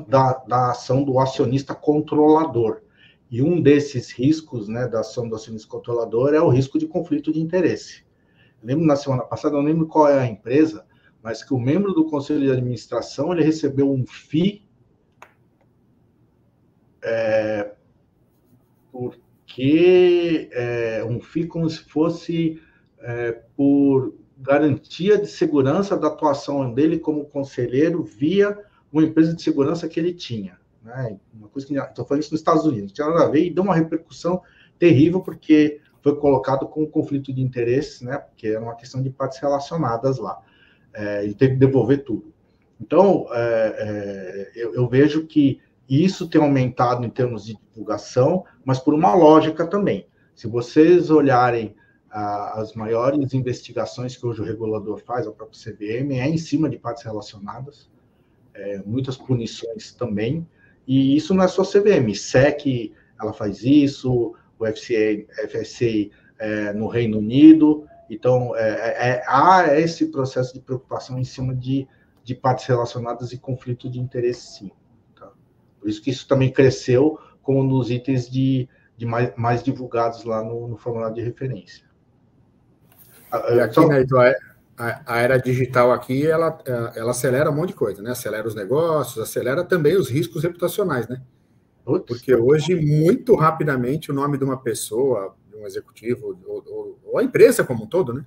[SPEAKER 3] da ação do acionista controlador. E um desses riscos, né, da ação do acionista controlador é o risco de conflito de interesse. Eu lembro na semana passada, não lembro qual é a empresa, mas que o membro do conselho de administração ele recebeu um FII porque um FII como se fosse por garantia de segurança da atuação dele como conselheiro via uma empresa de segurança que ele tinha, né? Uma coisa que estou falando isso nos Estados Unidos, não tinha nada a ver e deu uma repercussão terrível porque foi colocado com um conflito de interesses, né? Porque era uma questão de partes relacionadas lá, e teve que devolver tudo. Então, eu vejo que isso tem aumentado em termos de divulgação, mas por uma lógica também. Se vocês olharem as maiores investigações que hoje o regulador faz, a própria CVM, em cima de partes relacionadas, muitas punições também, e isso não é só CVM, SEC, ela faz isso, o FSA no Reino Unido, então há esse processo de preocupação em cima de partes relacionadas e conflito de interesse, sim. Por isso que isso também cresceu como um dos itens de mais divulgados lá no formulário de referência.
[SPEAKER 2] E aqui, né, então, a era digital aqui, ela acelera um monte de coisa, né? Acelera os negócios, acelera também os riscos reputacionais, né? Porque hoje, muito rapidamente, o nome de uma pessoa, de um executivo, ou a empresa como um todo, né?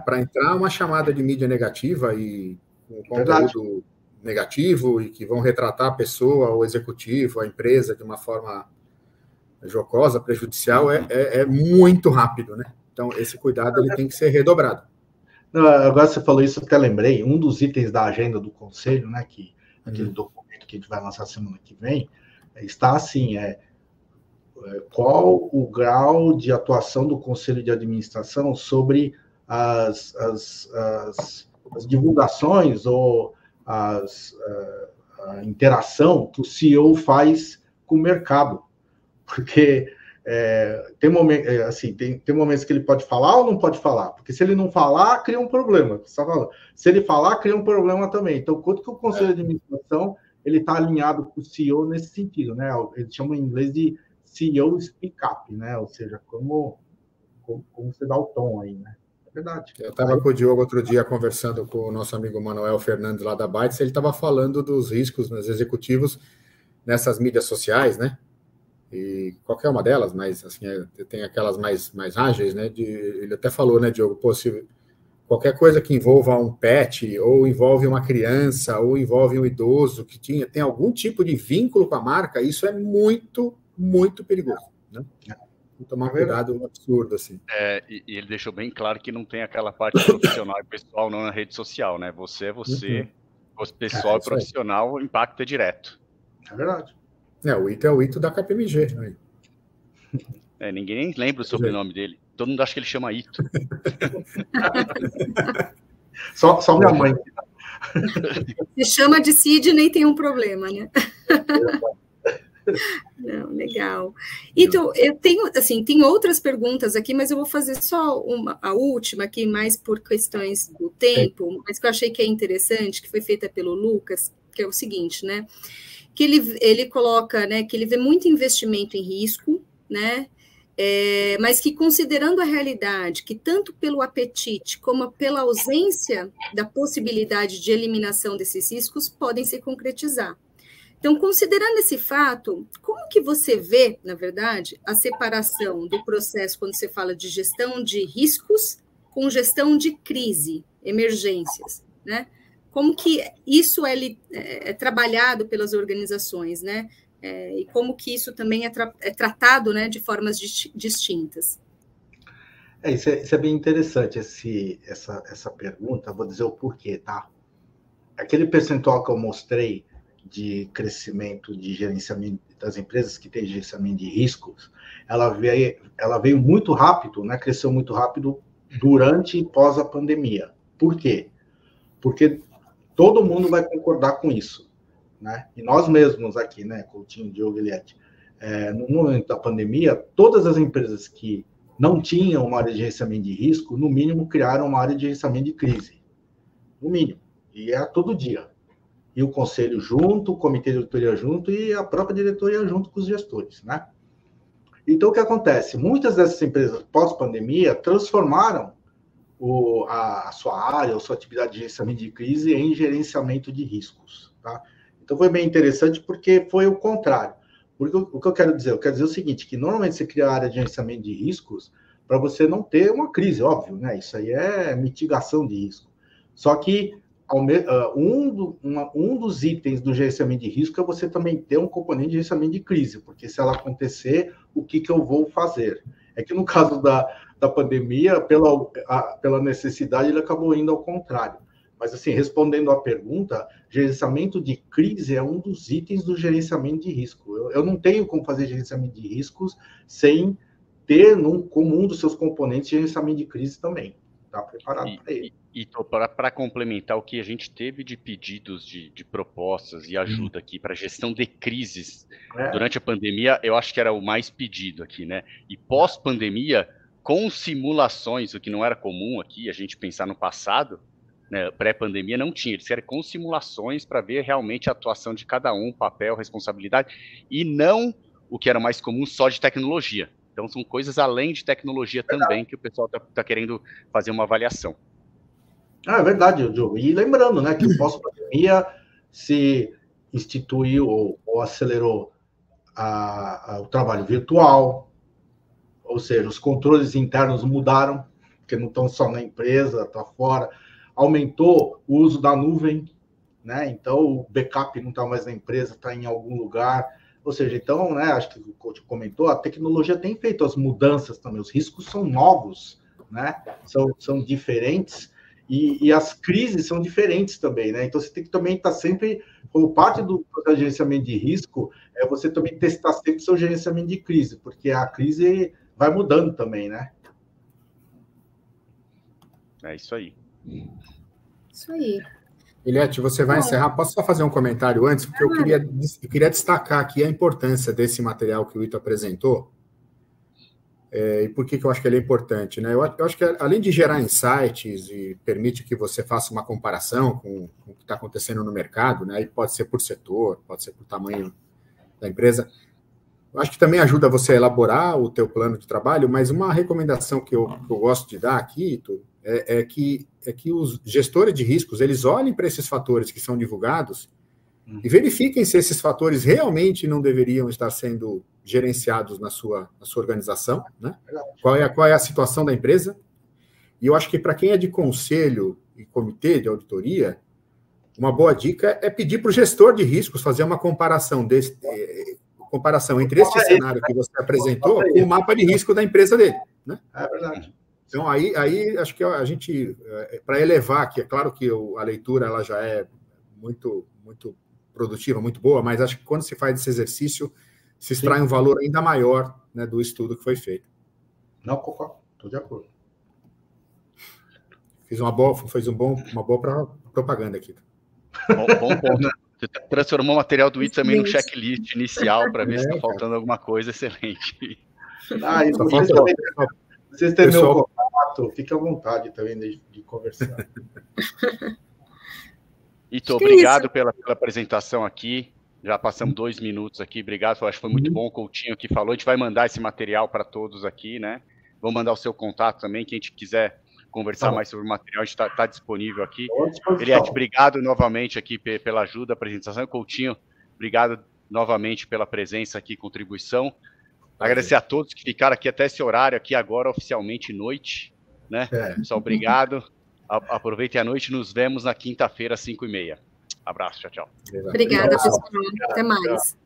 [SPEAKER 2] Para entrar uma chamada de mídia negativa e um conteúdo negativo e que vão retratar a pessoa, o executivo, a empresa de uma forma jocosa, prejudicial, é muito rápido, né? Então, esse cuidado ele tem que ser redobrado.
[SPEAKER 3] Agora você falou isso, eu até lembrei, um dos itens da agenda do Conselho, né, que aquele documento que a gente vai lançar semana que vem, está assim, qual o grau de atuação do Conselho de Administração sobre as divulgações ou a interação que o CEO faz com o mercado. Porque tem momentos que ele pode falar ou não pode falar. Porque se ele não falar, cria um problema. Se ele falar, cria um problema também. Então, quanto que o Conselho de Administração ele está alinhado com o CEO nesse sentido, né? Eles chamam em inglês de CEO Speak Up, né? Ou seja, como você dá o tom aí, né? É verdade.
[SPEAKER 2] Eu estava com o Diogo outro dia conversando com o nosso amigo Manuel Fernandes lá da Bytes, ele estava falando dos riscos nos executivos nessas mídias sociais, né? E qualquer uma delas, mas assim, tem aquelas mais ágeis, né? Ele até falou, né, Diogo, pô, se qualquer coisa que envolva um pet, ou envolve uma criança, ou envolve um idoso que tem algum tipo de vínculo com a marca, isso é muito, muito perigoso, né? Tomar cuidado absurdo, assim.
[SPEAKER 1] E ele deixou bem claro que não tem aquela parte profissional e pessoal não na rede social, né? Você é você, o pessoal e profissional, o impacto é direto.
[SPEAKER 3] É verdade.
[SPEAKER 2] O Ito é o Ito da KPMG. Né?
[SPEAKER 1] Ninguém nem lembra o sobrenome dele. Todo mundo acha que ele chama Ito.
[SPEAKER 3] Só minha mãe.
[SPEAKER 4] Se chama de Sidney, tem um problema, né? Não, legal. Então, eu tenho, assim, tem outras perguntas aqui, mas eu vou fazer só a última aqui, mais por questões do tempo, mas que eu achei que é interessante, que foi feita pelo Lucas, que é o seguinte, né? Que ele coloca, né, que ele vê muito investimento em risco, né? Mas que considerando a realidade, que tanto pelo apetite como pela ausência da possibilidade de eliminação desses riscos, podem se concretizar. Então, considerando esse fato, como que você vê, na verdade, a separação do processo quando você fala de gestão de riscos com gestão de crise, emergências, né? Como que isso é trabalhado pelas organizações, né? E como que isso também é tratado, né, de formas distintas?
[SPEAKER 3] Isso é bem interessante, essa pergunta. Vou dizer o porquê, tá? Aquele percentual que eu mostrei de crescimento de gerenciamento das empresas que tem gerenciamento de riscos, ela veio muito rápido, né? Cresceu muito rápido durante e pós a pandemia. Por quê? Porque todo mundo vai concordar com isso, né? E nós mesmos aqui, né, Coutinho, Diogo, Eliette, no momento da pandemia, todas as empresas que não tinham uma área de gerenciamento de risco, no mínimo, criaram uma área de gerenciamento de crise. No mínimo. E todo dia. E o conselho junto, o comitê de diretoria junto e a própria diretoria junto com os gestores, né? Então, o que acontece? Muitas dessas empresas pós-pandemia transformaram a sua área, a sua atividade de gerenciamento de crise em gerenciamento de riscos, tá? Então, foi bem interessante porque foi o contrário. Porque o que eu quero dizer? Eu quero dizer o seguinte, que normalmente você cria a área de gerenciamento de riscos para você não ter uma crise, óbvio, né? Isso aí é mitigação de risco. Só que um dos itens do gerenciamento de risco é você também ter um componente de gerenciamento de crise, porque se ela acontecer, o que eu vou fazer? É que no caso da pandemia, pela necessidade, ele acabou indo ao contrário. Mas, assim, respondendo à pergunta, gerenciamento de crise é um dos itens do gerenciamento de risco. Eu não tenho como fazer gerenciamento de riscos sem ter como um dos seus componentes gerenciamento de crise também. Está preparado para ele.
[SPEAKER 1] E para complementar o que a gente teve de pedidos de propostas e ajuda aqui para gestão de crises durante a pandemia, eu acho que era o mais pedido aqui, né? E pós-pandemia, com simulações, o que não era comum aqui, a gente pensar no passado, né, pré-pandemia não tinha, eles querem com simulações para ver realmente a atuação de cada um, papel, responsabilidade, e não o que era mais comum só de tecnologia. Então são coisas além de tecnologia também que o pessoal está querendo fazer uma avaliação.
[SPEAKER 3] É verdade, Diogo. E lembrando, né, que o pós-pandemia se instituiu ou acelerou o trabalho virtual, ou seja, os controles internos mudaram, porque não estão só na empresa, está fora. Aumentou o uso da nuvem, né? Então o backup não está mais na empresa, está em algum lugar. Ou seja, então, né, acho que o Coutinho comentou, a tecnologia tem feito as mudanças também, os riscos são novos né? São diferentes e as crises são diferentes também, né? Então você tem que também estar sempre, como parte do gerenciamento de risco, você também testar sempre o seu gerenciamento de crise, porque a crise vai mudando também, né?
[SPEAKER 1] É isso aí.
[SPEAKER 4] Isso aí.
[SPEAKER 2] Eliette, você vai encerrar. Posso só fazer um comentário antes? Porque eu queria destacar aqui a importância desse material que o Ito apresentou. E por que eu acho que ele é importante, né? Eu acho que, além de gerar insights e permite que você faça uma comparação com o que está acontecendo no mercado, né? E pode ser por setor, pode ser por tamanho da empresa, eu acho que também ajuda você a elaborar o teu plano de trabalho, mas uma recomendação que eu gosto de dar aqui, Ito, é que os gestores de riscos, eles olhem para esses fatores que são divulgados e verifiquem se esses fatores realmente não deveriam estar sendo gerenciados na sua organização, né? Qual é a situação da empresa. E eu acho que para quem é de conselho e comitê de auditoria, uma boa dica é pedir para o gestor de riscos fazer uma comparação entre este cenário que você apresentou com o mapa de risco da empresa dele, né?
[SPEAKER 3] É verdade.
[SPEAKER 2] Então, aí acho que a gente, para elevar, que é claro que a leitura ela já é muito, muito produtiva, muito boa, mas acho que quando se faz esse exercício, se extrai um valor ainda maior, né, do estudo que foi feito.
[SPEAKER 3] Não, concordo, estou de acordo.
[SPEAKER 2] Fez uma boa propaganda aqui.
[SPEAKER 1] Bom ponto. Você transformou o material do Ito também no checklist inicial para ver se está faltando alguma coisa. Excelente.
[SPEAKER 3] Vocês têm meu contato, fique à vontade também de conversar.
[SPEAKER 1] Ito, obrigado pela apresentação aqui. Já passamos 2 minutos aqui. Obrigado, acho que foi muito bom o Coutinho que falou. A gente vai mandar esse material para todos aqui, né? Vou mandar o seu contato também, quem a gente quiser conversar mais sobre o material, a gente está disponível aqui. Eliette, obrigado novamente aqui pela ajuda, apresentação. Coutinho, obrigado novamente pela presença aqui, contribuição. Agradecer a todos que ficaram aqui até esse horário aqui agora, oficialmente noite, né? Pessoal, obrigado. Aproveitem a noite, nos vemos na quinta-feira, às 5h30. Abraço, tchau, tchau.
[SPEAKER 4] Obrigada, pessoal. Até mais.